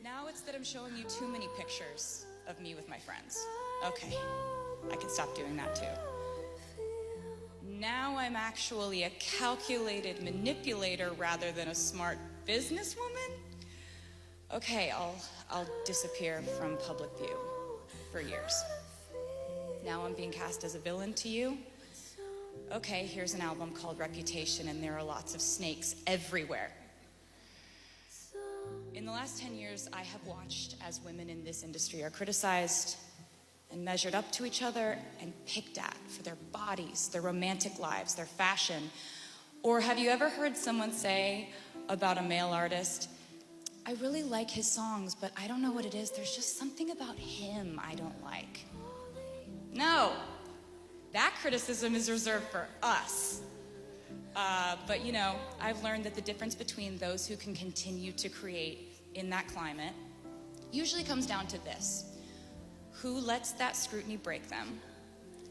Now it's that I'm showing you too many pictures of me with my friends. Okay, I can stop doing that too. Now I'm actually a calculated manipulator rather than a smart businesswoman? Okay, I'll disappear from public view for years. Now I'm being cast as a villain to you? Okay, here's an album called Reputation, and there are lots of snakes everywhere. In the last 10 years, I have watched as women in this industry are criticized and measured up to each other and picked at for their bodies, their romantic lives, their fashion. Or have you ever heard someone say about a male artist, I really like his songs, but I don't know what it is. There's just something about him I don't like. No, that criticism is reserved for us. But you know, I've learned that the difference between those who can continue to create in that climate usually comes down to this: who lets that scrutiny break them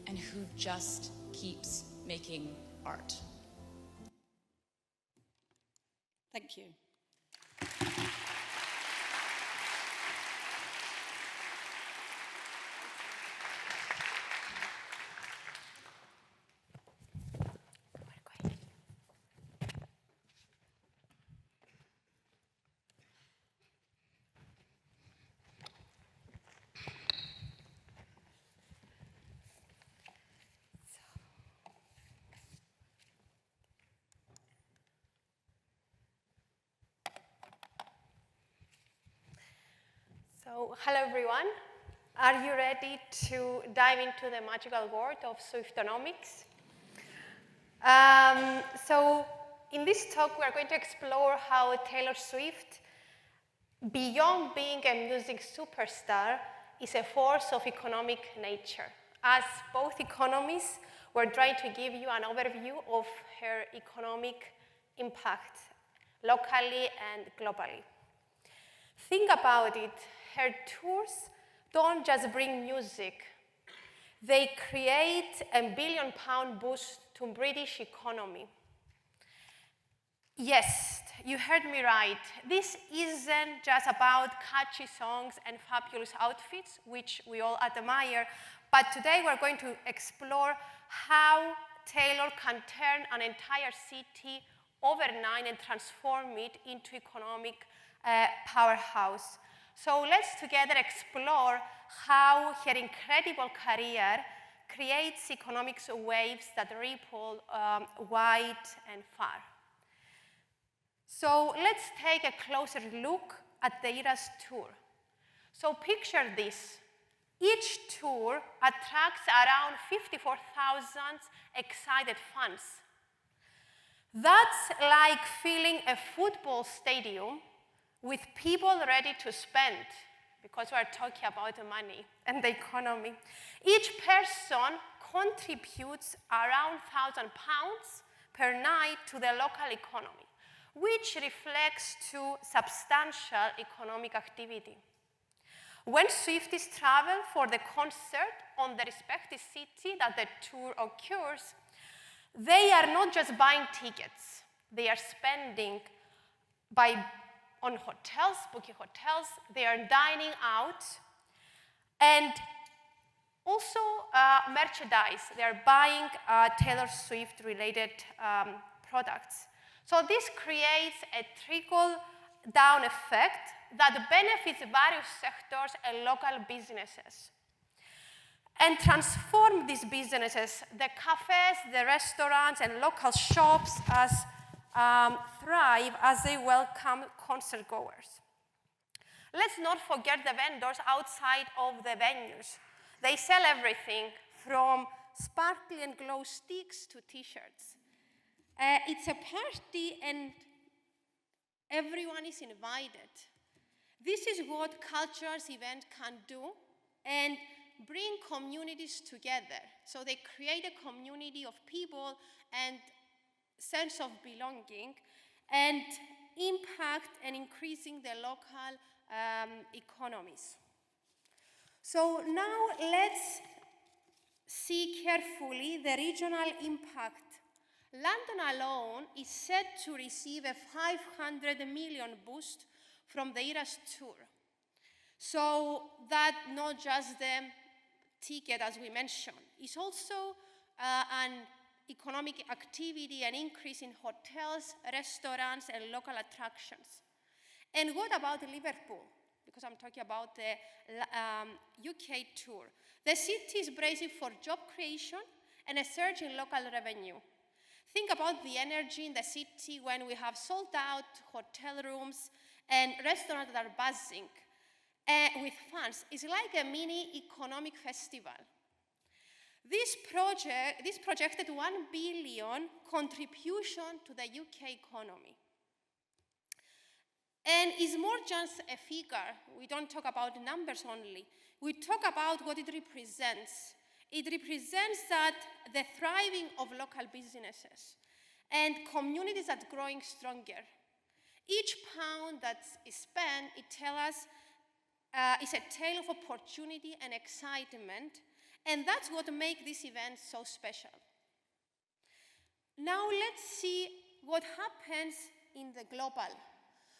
and who just keeps making art.
Thank you.
So, hello everyone. Are you ready to dive into the magical world of Swiftonomics? So, in this talk, we are going to explore how Taylor Swift, beyond being a music superstar, is a force of economic nature. As both economists, we're trying to give you an overview of her economic impact locally and globally. Think about it. Her tours don't just bring music. They create a £1 billion boost to British economy. Yes, you heard me right. This isn't just about catchy songs and fabulous outfits, which we all admire, but today we're going to explore how Taylor can turn an entire city overnight and transform it into economic powerhouse. So let's together explore how her incredible career creates economic waves that ripple wide and far. So let's take a closer look at the Eras Tour. So picture this. Each tour attracts around 54,000 excited fans. That's like filling a football stadium with people ready to spend, because we're talking about the money and the economy. Each person contributes around £1,000 per night to the local economy, which reflects to substantial economic activity. When Swifties travel for the concert on the respective city that the tour occurs, they are not just buying tickets. They are spending on hotels, booking hotels. They are dining out, and also merchandise. They are buying Taylor Swift-related products. So this creates a trickle-down effect that benefits various sectors and local businesses, and transform these businesses, the cafes, the restaurants, and local shops thrive as they welcome concert goers. Let's not forget the vendors outside of the venues. They sell everything from sparkly and glow sticks to t-shirts. It's a party and everyone is invited. This is what cultural events can do and bring communities together. So they create a community of people and sense of belonging and impact and increasing the local economies. So now let's see carefully the regional impact. London alone is set to receive a 500 million boost from the Eras Tour. So that not just the ticket, as we mentioned, it's also an economic activity, an increase in hotels, restaurants, and local attractions. And what about Liverpool? Because I'm talking about the UK tour. The city is bracing for job creation and a surge in local revenue. Think about the energy in the city when we have sold out hotel rooms and restaurants that are buzzing with fans. It's like a mini economic festival. This projected 1 billion contribution to the UK economy. And it's more just a figure. We don't talk about numbers only. We talk about what it represents. It represents that the thriving of local businesses and communities that are growing stronger. Each pound that is spent, it tells us, is a tale of opportunity and excitement, and that's what makes this event so special. Now let's see what happens in the global.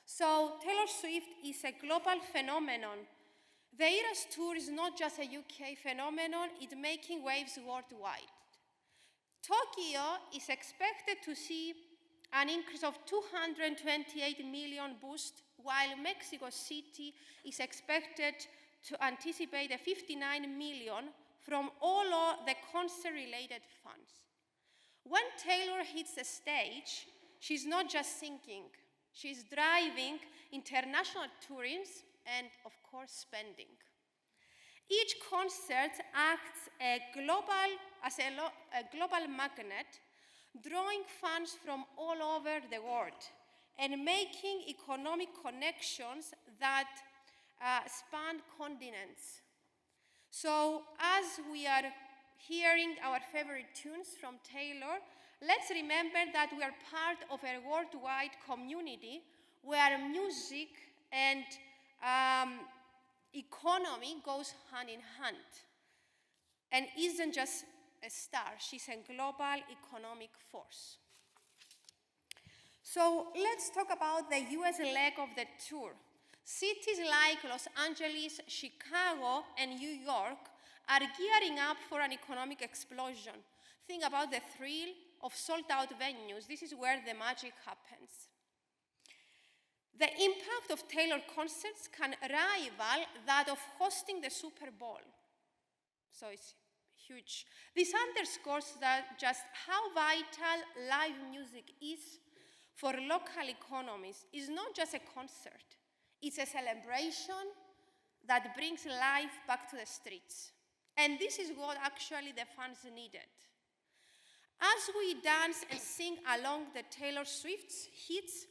So Taylor Swift is a global phenomenon. The Eras Tour is not just a UK phenomenon, it's making waves worldwide. Tokyo is expected to see an increase of 228 million boost, while Mexico City is expected to anticipate a 59 million from all the concert-related funds. When Taylor hits the stage, she's not just singing, she's driving international tourism and, of course, spending. Each concert acts as a global magnet, drawing fans from all over the world and making economic connections that span continents. So as we are hearing our favorite tunes from Taylor, let's remember that we are part of a worldwide community where music and economy goes hand in hand and isn't just a star, she's a global economic force. So let's talk about the US leg of the tour. Cities like Los Angeles, Chicago, and New York are gearing up for an economic explosion. Think about the thrill of sold-out venues. This is where the magic happens. The impact of Taylor concerts can rival that of hosting the Super Bowl. So it's huge. This underscores that just how vital live music is for local economies. It's not just a concert. It's a celebration that brings life back to the streets. And this is what actually the fans needed. As we dance and sing along the Taylor Swift's hits,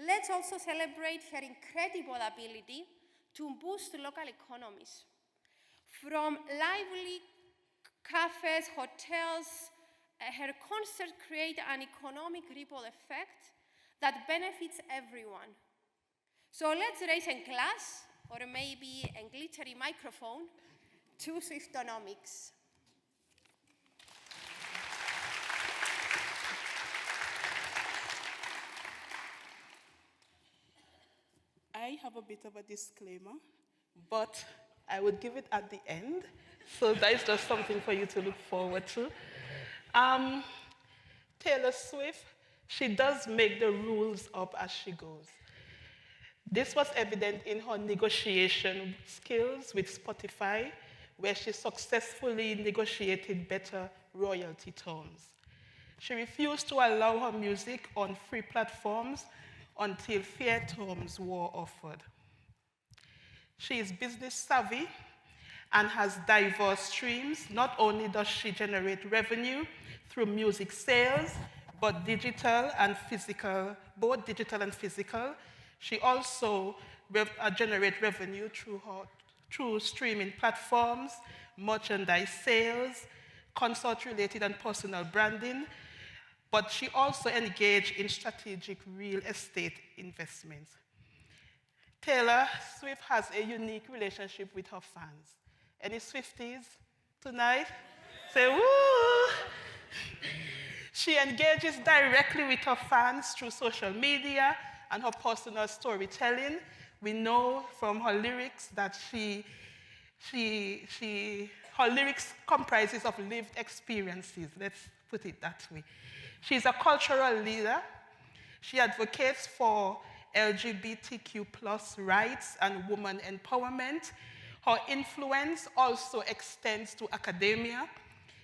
let's also celebrate her incredible ability to boost local economies. From lively cafes, hotels, her concerts create an economic ripple effect that benefits everyone. So let's raise a glass, or maybe a glittery microphone, to Swiftonomics.
I have a bit of a disclaimer, but I would give it at the end. So that is just something for you to look forward to. Taylor Swift, she does make the rules up as she goes. This was evident in her negotiation skills with Spotify, where she successfully negotiated better royalty terms. She refused to allow her music on free platforms until fair terms were offered. She is business savvy and has diverse streams. Not only does she generate revenue through music sales, but digital and physical, both digital and physical. She also generates revenue through streaming platforms, merchandise sales, concert-related and personal branding, but she also engaged in strategic real estate investments. Taylor Swift has a unique relationship with her fans. Any Swifties tonight? Say woo! She engages directly with her fans through social media and her personal storytelling. We know from her lyrics that her lyrics comprises of lived experiences. Let's put it that way. She's a cultural leader. She advocates for LGBTQ+ rights and women empowerment. Her influence also extends to academia.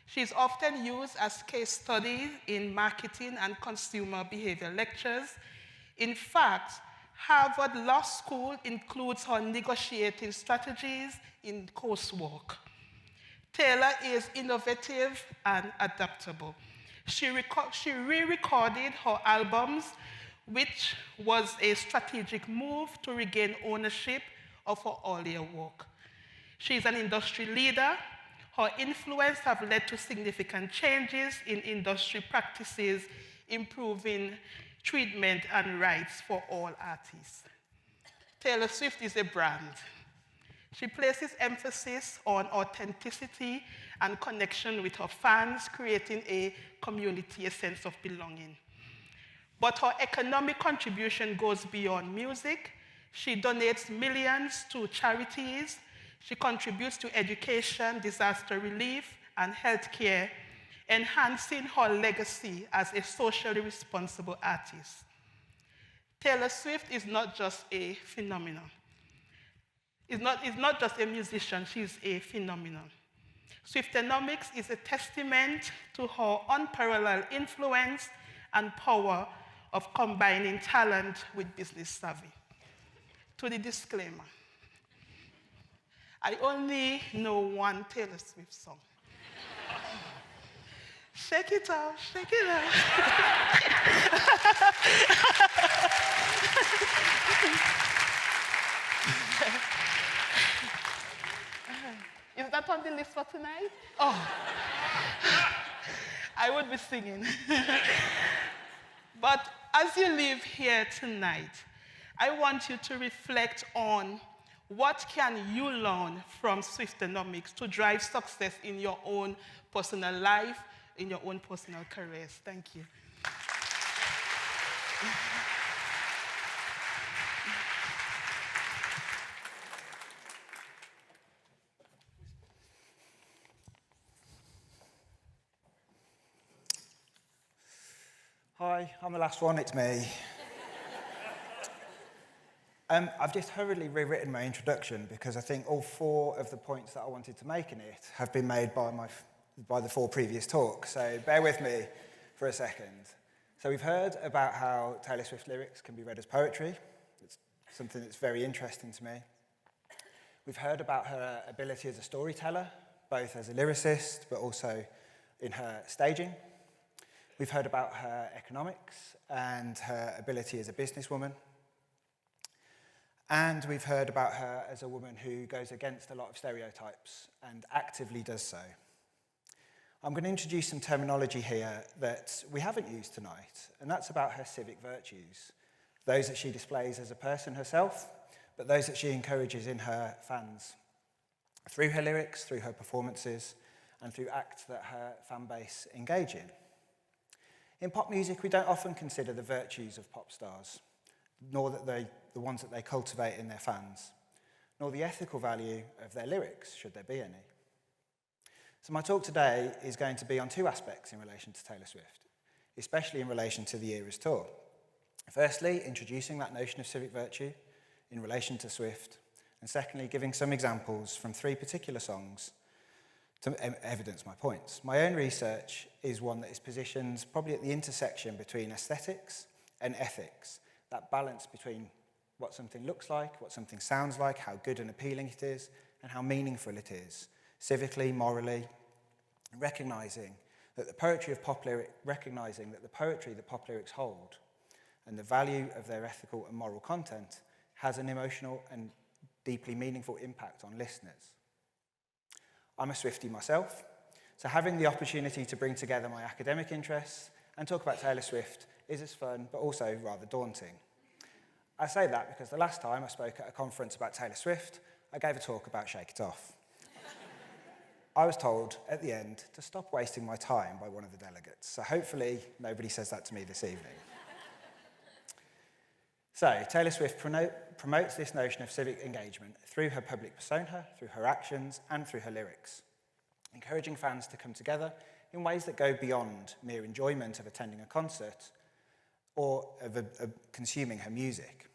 She's often used as case study in marketing and consumer behavior lectures. In fact, Harvard Law School includes her negotiating strategies in coursework. Taylor is innovative and adaptable. She re-recorded her albums, which was a strategic move to regain ownership of her earlier work. She's an industry leader. Her influence has led to significant changes in industry practices, improving treatment and rights for all artists. Taylor Swift is a brand. She places emphasis on authenticity and connection with her fans, creating a community, a sense of belonging. But her economic contribution goes beyond music. She donates millions to charities. She contributes to education, disaster relief, and healthcare, enhancing her legacy as a socially responsible artist. Taylor Swift is not just a phenomenon. It's not just a musician, she's a phenomenon. Swiftonomics is a testament to her unparalleled influence and power of combining talent with business savvy. To the disclaimer, I only know one Taylor Swift song. Shake it out, shake it out. Is that on the list for tonight? Oh, I would be singing. But as you leave here tonight, I want you to reflect on what can you learn from Swiftonomics to drive success in your own personal life, in your own personal careers. Thank you.
Hi, I'm the last one, it's me. I've just hurriedly rewritten my introduction because I think all 4 of the points that I wanted to make in it have been made by the 4 previous talks, so bear with me for a second. So we've heard about how Taylor Swift lyrics can be read as poetry. It's something that's very interesting to me. We've heard about her ability as a storyteller, both as a lyricist, but also in her staging. We've heard about her economics and her ability as a businesswoman. And we've heard about her as a woman who goes against a lot of stereotypes and actively does so. I'm going to introduce some terminology here that we haven't used tonight, and that's about her civic virtues, those that she displays as a person herself, but those that she encourages in her fans, through her lyrics, through her performances, and through acts that her fan base engage in. In pop music, we don't often consider the virtues of pop stars, nor the ones that they cultivate in their fans, nor the ethical value of their lyrics, should there be any. So my talk today is going to be on 2 aspects in relation to Taylor Swift, especially in relation to the Eras tour. Firstly, introducing that notion of civic virtue in relation to Swift, and secondly, giving some examples from 3 particular songs to evidence my points. My own research is one that is positioned probably at the intersection between aesthetics and ethics, that balance between what something looks like, what something sounds like, how good and appealing it is, and how meaningful it is, civically, morally, recognizing that the poetry that pop lyrics hold and the value of their ethical and moral content has an emotional and deeply meaningful impact on listeners. I'm a Swiftie myself, so having the opportunity to bring together my academic interests and talk about Taylor Swift is as fun, but also rather daunting. I say that because the last time I spoke at a conference about Taylor Swift, I gave a talk about Shake It Off. I was told at the end to stop wasting my time by one of the delegates, so hopefully nobody says that to me this evening. So, Taylor Swift promotes this notion of civic engagement through her public persona, through her actions, and through her lyrics, encouraging fans to come together in ways that go beyond mere enjoyment of attending a concert or of consuming her music.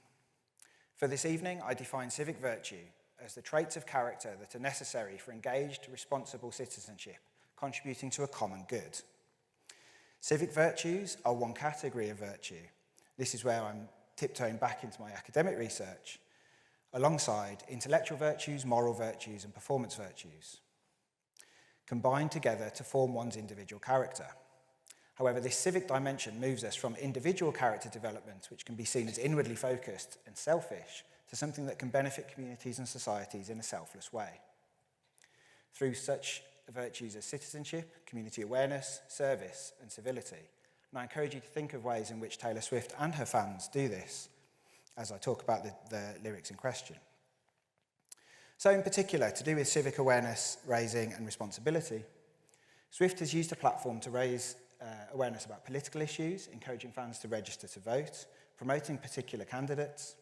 For this evening, I define civic virtue as the traits of character that are necessary for engaged, responsible citizenship, contributing to a common good. Civic virtues are one category of virtue. This is where I'm tiptoeing back into my academic research, alongside intellectual virtues, moral virtues, and performance virtues, combined together to form one's individual character. However, this civic dimension moves us from individual character development, which can be seen as inwardly focused and selfish, to something that can benefit communities and societies in a selfless way. Through such virtues as citizenship, community awareness, service, and civility. And I encourage you to think of ways in which Taylor Swift and her fans do this as I talk about the lyrics in question. So in particular, to do with civic awareness, raising, and responsibility, Swift has used a platform to raise awareness about political issues, encouraging fans to register to vote, promoting particular candidates,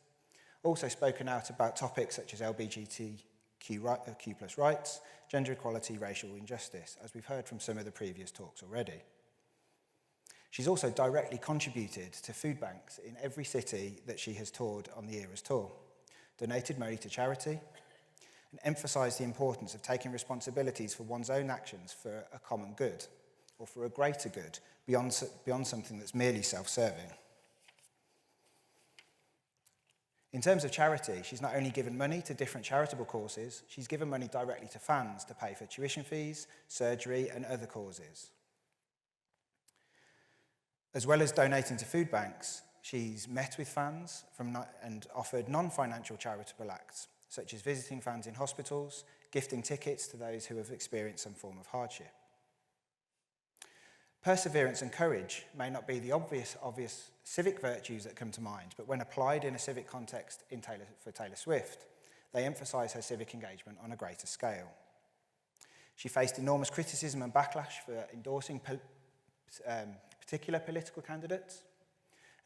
also spoken out about topics such as LGBTQ plus rights, gender equality, racial injustice, as we've heard from some of the previous talks already. She's also directly contributed to food banks in every city that she has toured on the Eras tour, donated money to charity, and emphasised the importance of taking responsibilities for one's own actions for a common good, or for a greater good, beyond something that's merely self-serving. In terms of charity, she's not only given money to different charitable causes, she's given money directly to fans to pay for tuition fees, surgery, and other causes. As well as donating to food banks, she's met with fans and offered non-financial charitable acts, such as visiting fans in hospitals, gifting tickets to those who have experienced some form of hardship. Perseverance and courage may not be the obvious civic virtues that come to mind, but when applied in a civic context for Taylor Swift, they emphasise her civic engagement on a greater scale. She faced enormous criticism and backlash for endorsing particular political candidates,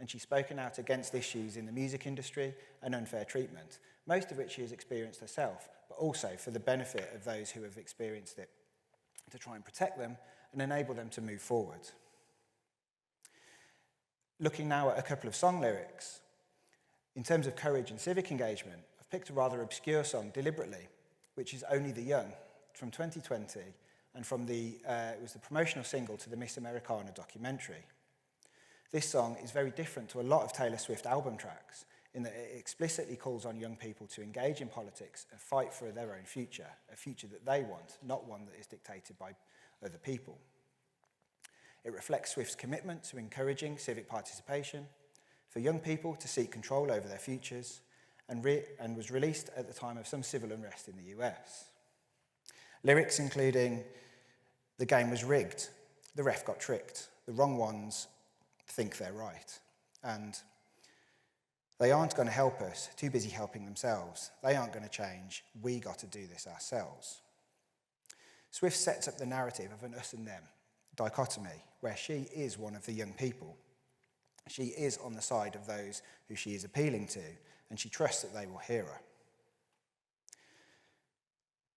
and she's spoken out against issues in the music industry and unfair treatment, most of which she has experienced herself, but also for the benefit of those who have experienced it, to try and protect them and enable them to move forward. Looking now at a couple of song lyrics, in terms of courage and civic engagement, I've picked a rather obscure song deliberately, which is Only the Young, from 2020, and from it was the promotional single to the Miss Americana documentary. This song is very different to a lot of Taylor Swift album tracks in that it explicitly calls on young people to engage in politics and fight for their own future, a future that they want, not one that is dictated by other people. It reflects Swift's commitment to encouraging civic participation, for young people to seek control over their futures, and was released at the time of some civil unrest in the US. Lyrics including, "The game was rigged, the ref got tricked, the wrong ones think they're right," and "They aren't going to help us, too busy helping themselves. They aren't going to change, we got to do this ourselves." Swift sets up the narrative of an us and them dichotomy, where she is one of the young people. She is on the side of those who she is appealing to, and she trusts that they will hear her.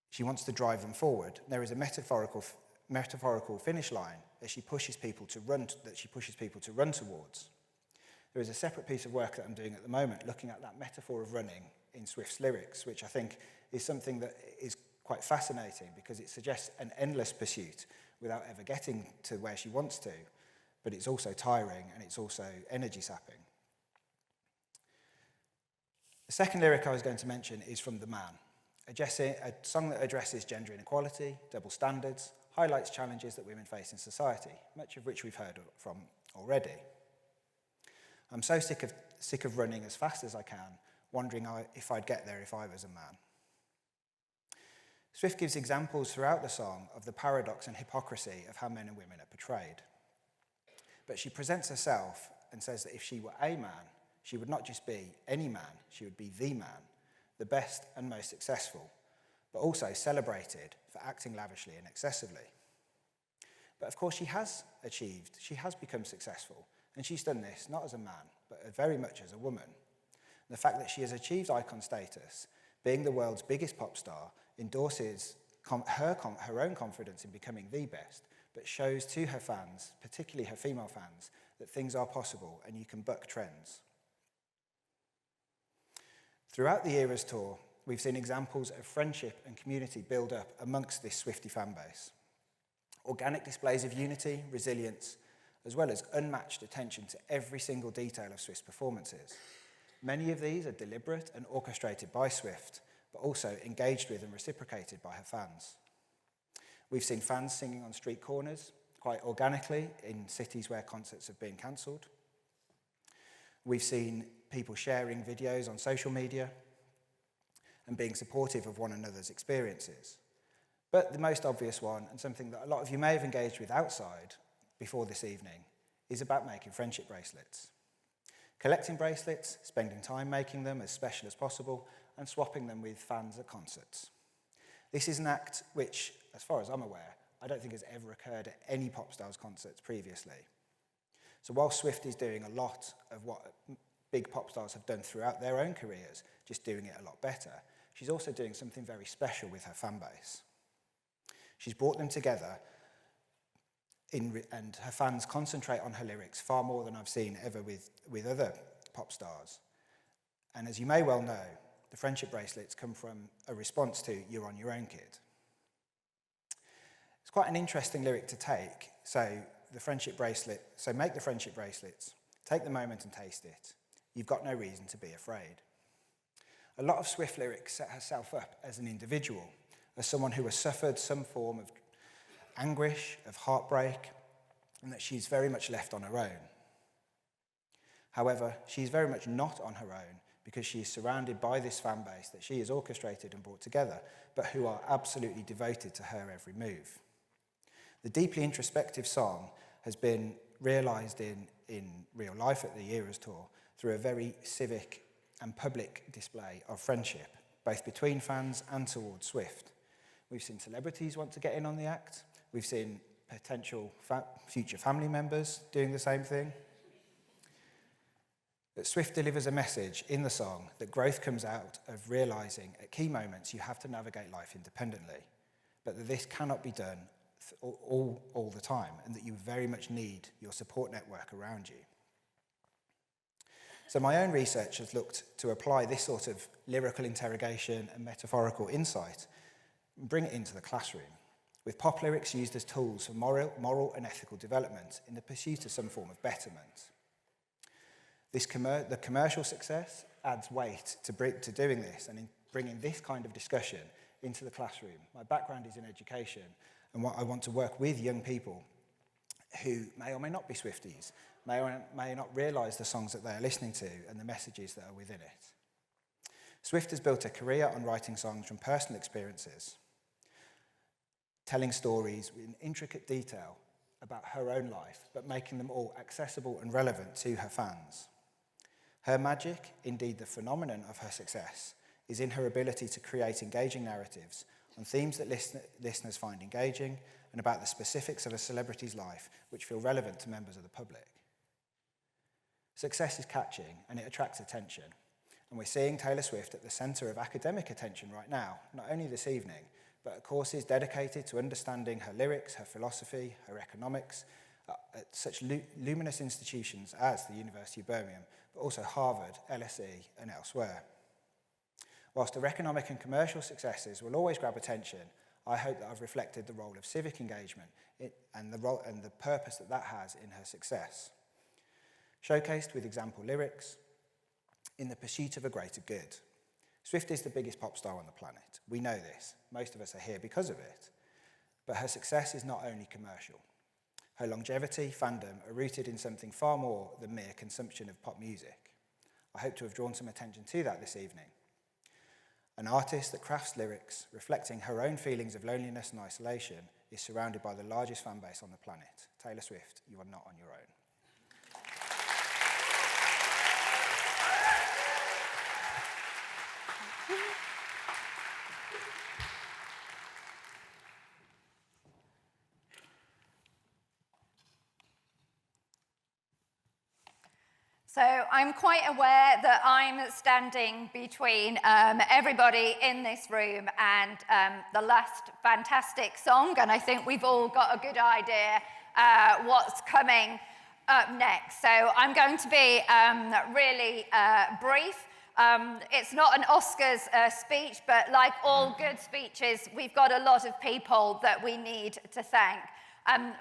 She wants to drive them forward. There is a metaphorical finish line that she pushes people to run towards. There is a separate piece of work that I'm doing at the moment looking at that metaphor of running in Swift's lyrics, which I think is something that is quite fascinating because it suggests an endless pursuit without ever getting to where she wants to, but it's also tiring and it's also energy sapping. The second lyric I was going to mention is from The Man, a song that addresses gender inequality, double standards, highlights challenges that women face in society, much of which we've heard from already. I'm so sick of running as fast as I can, wondering if I'd get there if I was a man. Swift gives examples throughout the song of the paradox and hypocrisy of how men and women are portrayed. But she presents herself and says that if she were a man, she would not just be any man, she would be the man, the best and most successful, but also celebrated for acting lavishly and excessively. But of course she has become successful, and she's done this not as a man, but very much as a woman. The fact that she has achieved icon status, being the world's biggest pop star, endorses her own confidence in becoming the best, but shows to her fans, particularly her female fans, that things are possible and you can buck trends. Throughout the Eras tour, we've seen examples of friendship and community build up amongst this Swiftie fan base. Organic displays of unity, resilience, as well as unmatched attention to every single detail of Swift's performances. Many of these are deliberate and orchestrated by Swift, but also engaged with and reciprocated by her fans. We've seen fans singing on street corners, quite organically, in cities where concerts have been cancelled. We've seen people sharing videos on social media and being supportive of one another's experiences. But the most obvious one, and something that a lot of you may have engaged with outside before this evening, is about making friendship bracelets. Collecting bracelets, spending time making them as special as possible, and swapping them with fans at concerts. This is an act which, as far as I'm aware, I don't think has ever occurred at any pop stars concerts previously. So while Swift is doing a lot of what big pop stars have done throughout their own careers, just doing it a lot better, she's also doing something very special with her fan base. She's brought them together, and her fans concentrate on her lyrics far more than I've seen ever with other pop stars. And as you may well know, the friendship bracelets come from a response to "You're on your own, kid." It's quite an interesting lyric to take. So make the friendship bracelets, take the moment and taste it. You've got no reason to be afraid. A lot of Swift lyrics set herself up as an individual, as someone who has suffered some form of anguish, of heartbreak, and that she's very much left on her own. However, she's very much not on her own because she is surrounded by this fan base that she has orchestrated and brought together, but who are absolutely devoted to her every move. The deeply introspective song has been realised in real life at the Eras tour through a very civic and public display of friendship, both between fans and towards Swift. We've seen celebrities want to get in on the act. We've seen potential future family members doing the same thing. That Swift delivers a message in the song that growth comes out of realising at key moments you have to navigate life independently, but that this cannot be done all the time, and that you very much need your support network around you. So my own research has looked to apply this sort of lyrical interrogation and metaphorical insight and bring it into the classroom, with pop lyrics used as tools for moral and ethical development in the pursuit of some form of betterment. The commercial success adds weight to doing this and in bringing this kind of discussion into the classroom. My background is in education, and I want to work with young people who may or may not be Swifties, may or may not realise the songs that they are listening to and the messages that are within it. Swift has built a career on writing songs from personal experiences, telling stories in intricate detail about her own life, but making them all accessible and relevant to her fans. Her magic, indeed the phenomenon of her success, is in her ability to create engaging narratives on themes that listeners find engaging and about the specifics of a celebrity's life which feel relevant to members of the public. Success is catching and it attracts attention, and we're seeing Taylor Swift at the centre of academic attention right now, not only this evening, but at courses dedicated to understanding her lyrics, her philosophy, her economics, at such luminous institutions as the University of Birmingham, but also Harvard, LSE, and elsewhere. Whilst her economic and commercial successes will always grab attention, I hope that I've reflected the role of civic engagement and the purpose that that has in her success. Showcased with example lyrics, in the pursuit of a greater good. Swift is the biggest pop star on the planet. We know this. Most of us are here because of it. But her success is not only commercial. Her longevity, fandom, are rooted in something far more than mere consumption of pop music. I hope to have drawn some attention to that this evening. An artist that crafts lyrics reflecting her own feelings of loneliness and isolation is surrounded by the largest fan base on the planet. Taylor Swift, you are not on your own.
So I'm quite aware that I'm standing between everybody in this room and the last fantastic song, and I think we've all got a good idea what's coming up next. So I'm going to be really brief. It's not an Oscars speech, but like all good speeches, we've got a lot of people that we need to thank.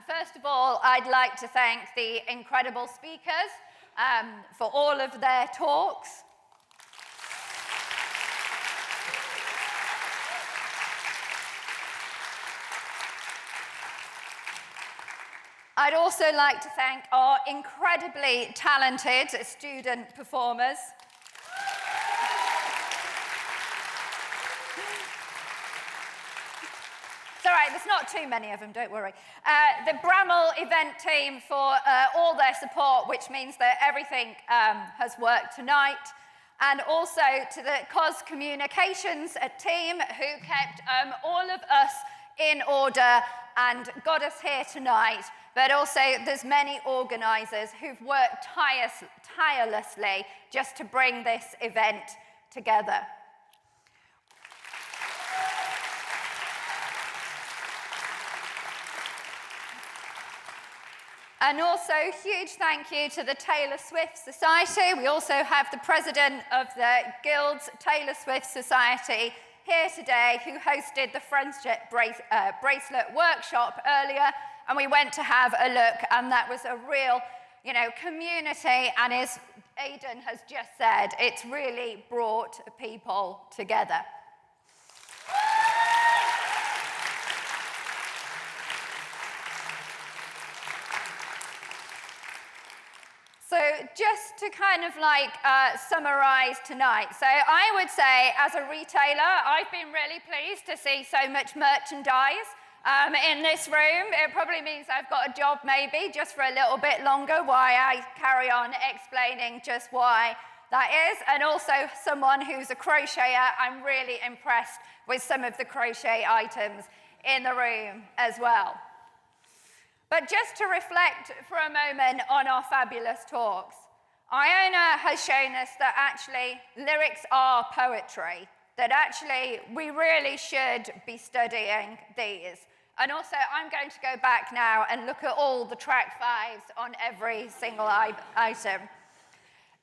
First of all, I'd like to thank the incredible speakers for all of their talks. I'd also like to thank our incredibly talented student performers. It's all right, there's not too many of them, don't worry. The Bramall event team for all their support, which means that everything has worked tonight. And also to the COS Communications team who kept all of us in order and got us here tonight. But also there's many organisers who've worked tirelessly just to bring this event together. And also, huge thank you to the Taylor Swift Society. We also have the president of the Guild's Taylor Swift Society here today, who hosted the Friendship Bracelet workshop earlier, and we went to have a look, and that was a real, community, and as Aidan has just said, it's really brought people together. So just to kind of summarize tonight. So I would say as a retailer, I've been really pleased to see so much merchandise in this room. It probably means I've got a job maybe just for a little bit longer while I carry on explaining just why that is. And also someone who's a crocheter, I'm really impressed with some of the crochet items in the room as well. But just to reflect for a moment on our fabulous talks, Iona has shown us that actually lyrics are poetry, that actually we really should be studying these. And also, I'm going to go back now and look at all the track 5s on every single item.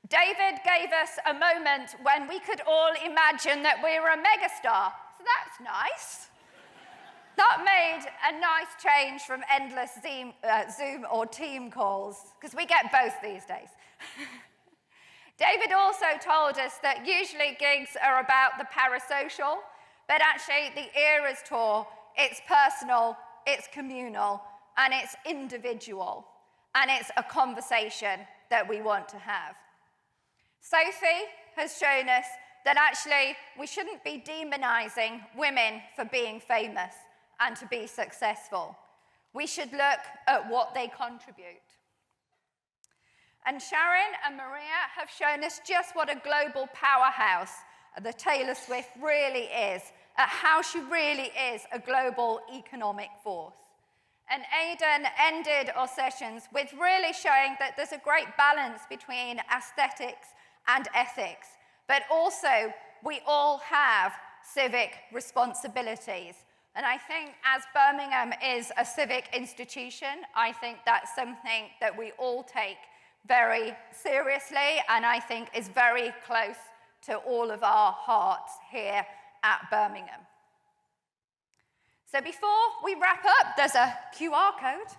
David gave us a moment when we could all imagine that we were a megastar. So that's nice. That made a nice change from endless Zoom or team calls, because we get both these days. David also told us that usually gigs are about the parasocial, but actually the Eras Tour, it's personal, it's communal, and it's individual, and it's a conversation that we want to have. Sophie has shown us that actually we shouldn't be demonizing women for being famous and to be successful. We should look at what they contribute. And Sharon and Maria have shown us just what a global powerhouse the Taylor Swift really is, at how she really is a global economic force. And Aidan ended our sessions with really showing that there's a great balance between aesthetics and ethics, but also we all have civic responsibilities. And I think as Birmingham is a civic institution, I think that's something that we all take very seriously, and I think is very close to all of our hearts here at Birmingham. So before we wrap up, there's a QR code,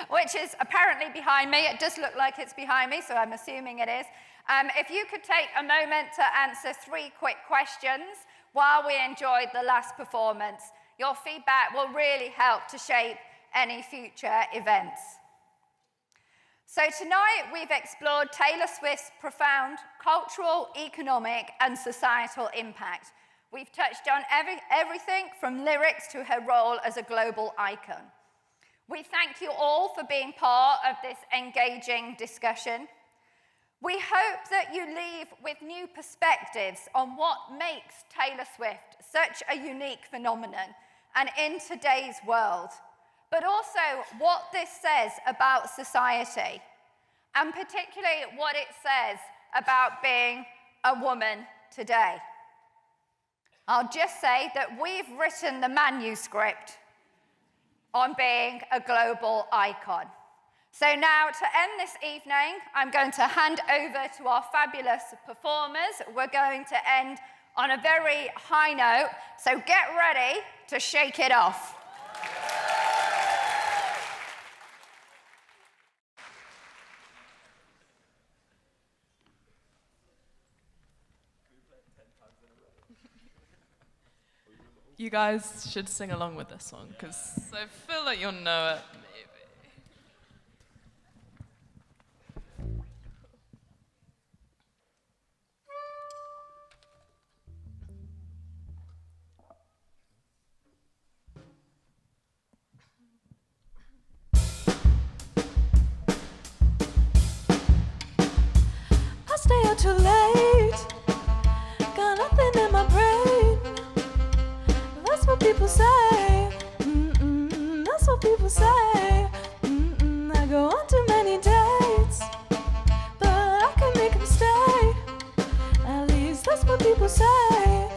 which is apparently behind me. It does look like it's behind me, so I'm assuming it is. If you could take a moment to answer 3 quick questions while we enjoyed the last performance, your feedback will really help to shape any future events. So tonight we've explored Taylor Swift's profound cultural, economic, and societal impact. We've touched on everything from lyrics to her role as a global icon. We thank you all for being part of this engaging discussion. We hope that you leave with new perspectives on what makes Taylor Swift such a unique phenomenon and in today's world, but also what this says about society, and particularly what it says about being a woman today. I'll just say that we've written the manuscript on being a global icon. So now, to end this evening, I'm going to hand over to our fabulous performers. We're going to end on a very high note, so get ready to shake it off.
You guys should sing along with this one, because I feel like you'll know it, maybe. I stay out too late, got nothing in my brain. That's what people say. That's what people say. I go on too many dates, but I can make them stay. At least that's what people say.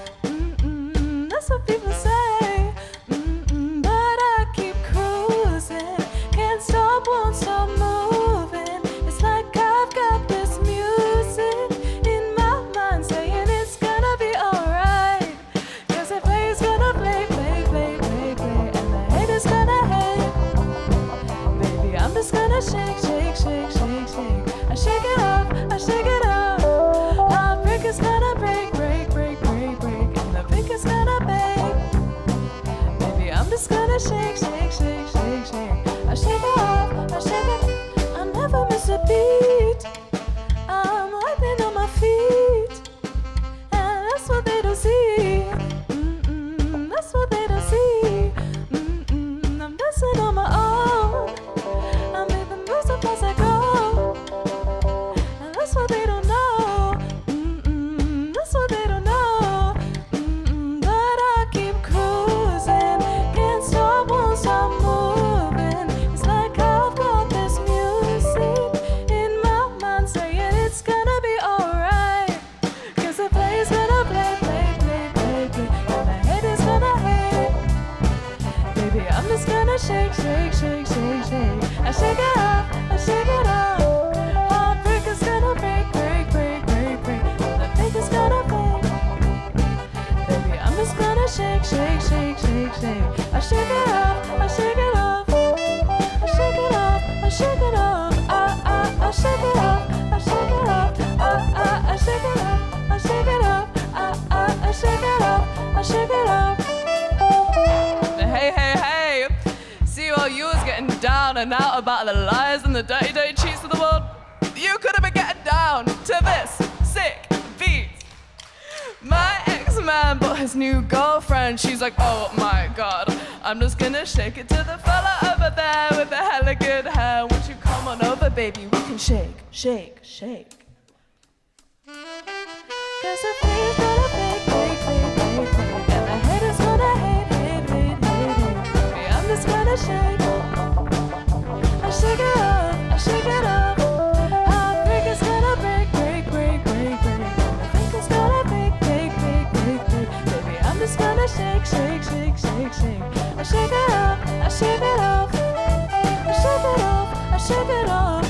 That's what people say. But I keep cruising, can't stop, won't stop moving. It's like I've got this music in my mind saying it's gonna be alright. 'Cause it plays gonna play, and the haters gonna hate. Baby, I'm just gonna shake, shake, shake, shake, shake. I shake it off, I shake it off. Heartbreak is gonna break, break, break, break, break, and the pink is gonna bake. Baby, I'm just gonna shake, shake, shake, shake, shake. I shake it off, I shake it. I never miss a beat. I'm wiping on my feet, and that's what they don't see. That's what they don't see. I'm dancing on my own. I make the moves up as I go, and that's what they don't know. That's what they don't know. But I keep cruising, can't stop, won't stop. shake, shake, shake, shake, shake. I shake it off, I shake it off. Heartbreaker's gonna break, break, break, break, break. The baker's gonna break. Baby, I'm just gonna shake, shake, shake, shake, shake. I shake it off, I shake it off. I shake it off, I shake it off. I shake it off, I shake it off. I shake it off, I shake it off. I shake it off, I shake it off. Hey, hey, hey. See all you was getting down and out about the lies and the dirty, dirty cheats of the world. You could have been getting down to this sick beat. My ex-man bought his new girlfriend. She's like, oh my God, I'm just gonna shake it to the fella over there with the hella good hair. Won't you come on over, baby? We can shake, shake, shake. Cause the feeling's gonna fake, fake, fake, fake, fake. And the haters gonna hate, hate, hate, hate, hate. Baby, I'm just gonna shake. I shake it off, I shake it off. Heartbreaker's gonna break, break, break, break, break. And the faker's gonna break, break, break, break, break. Baby, I'm just gonna shake, shake, shake, shake, shake. I shake it off, I shake it off. I shake it off, I shake it off.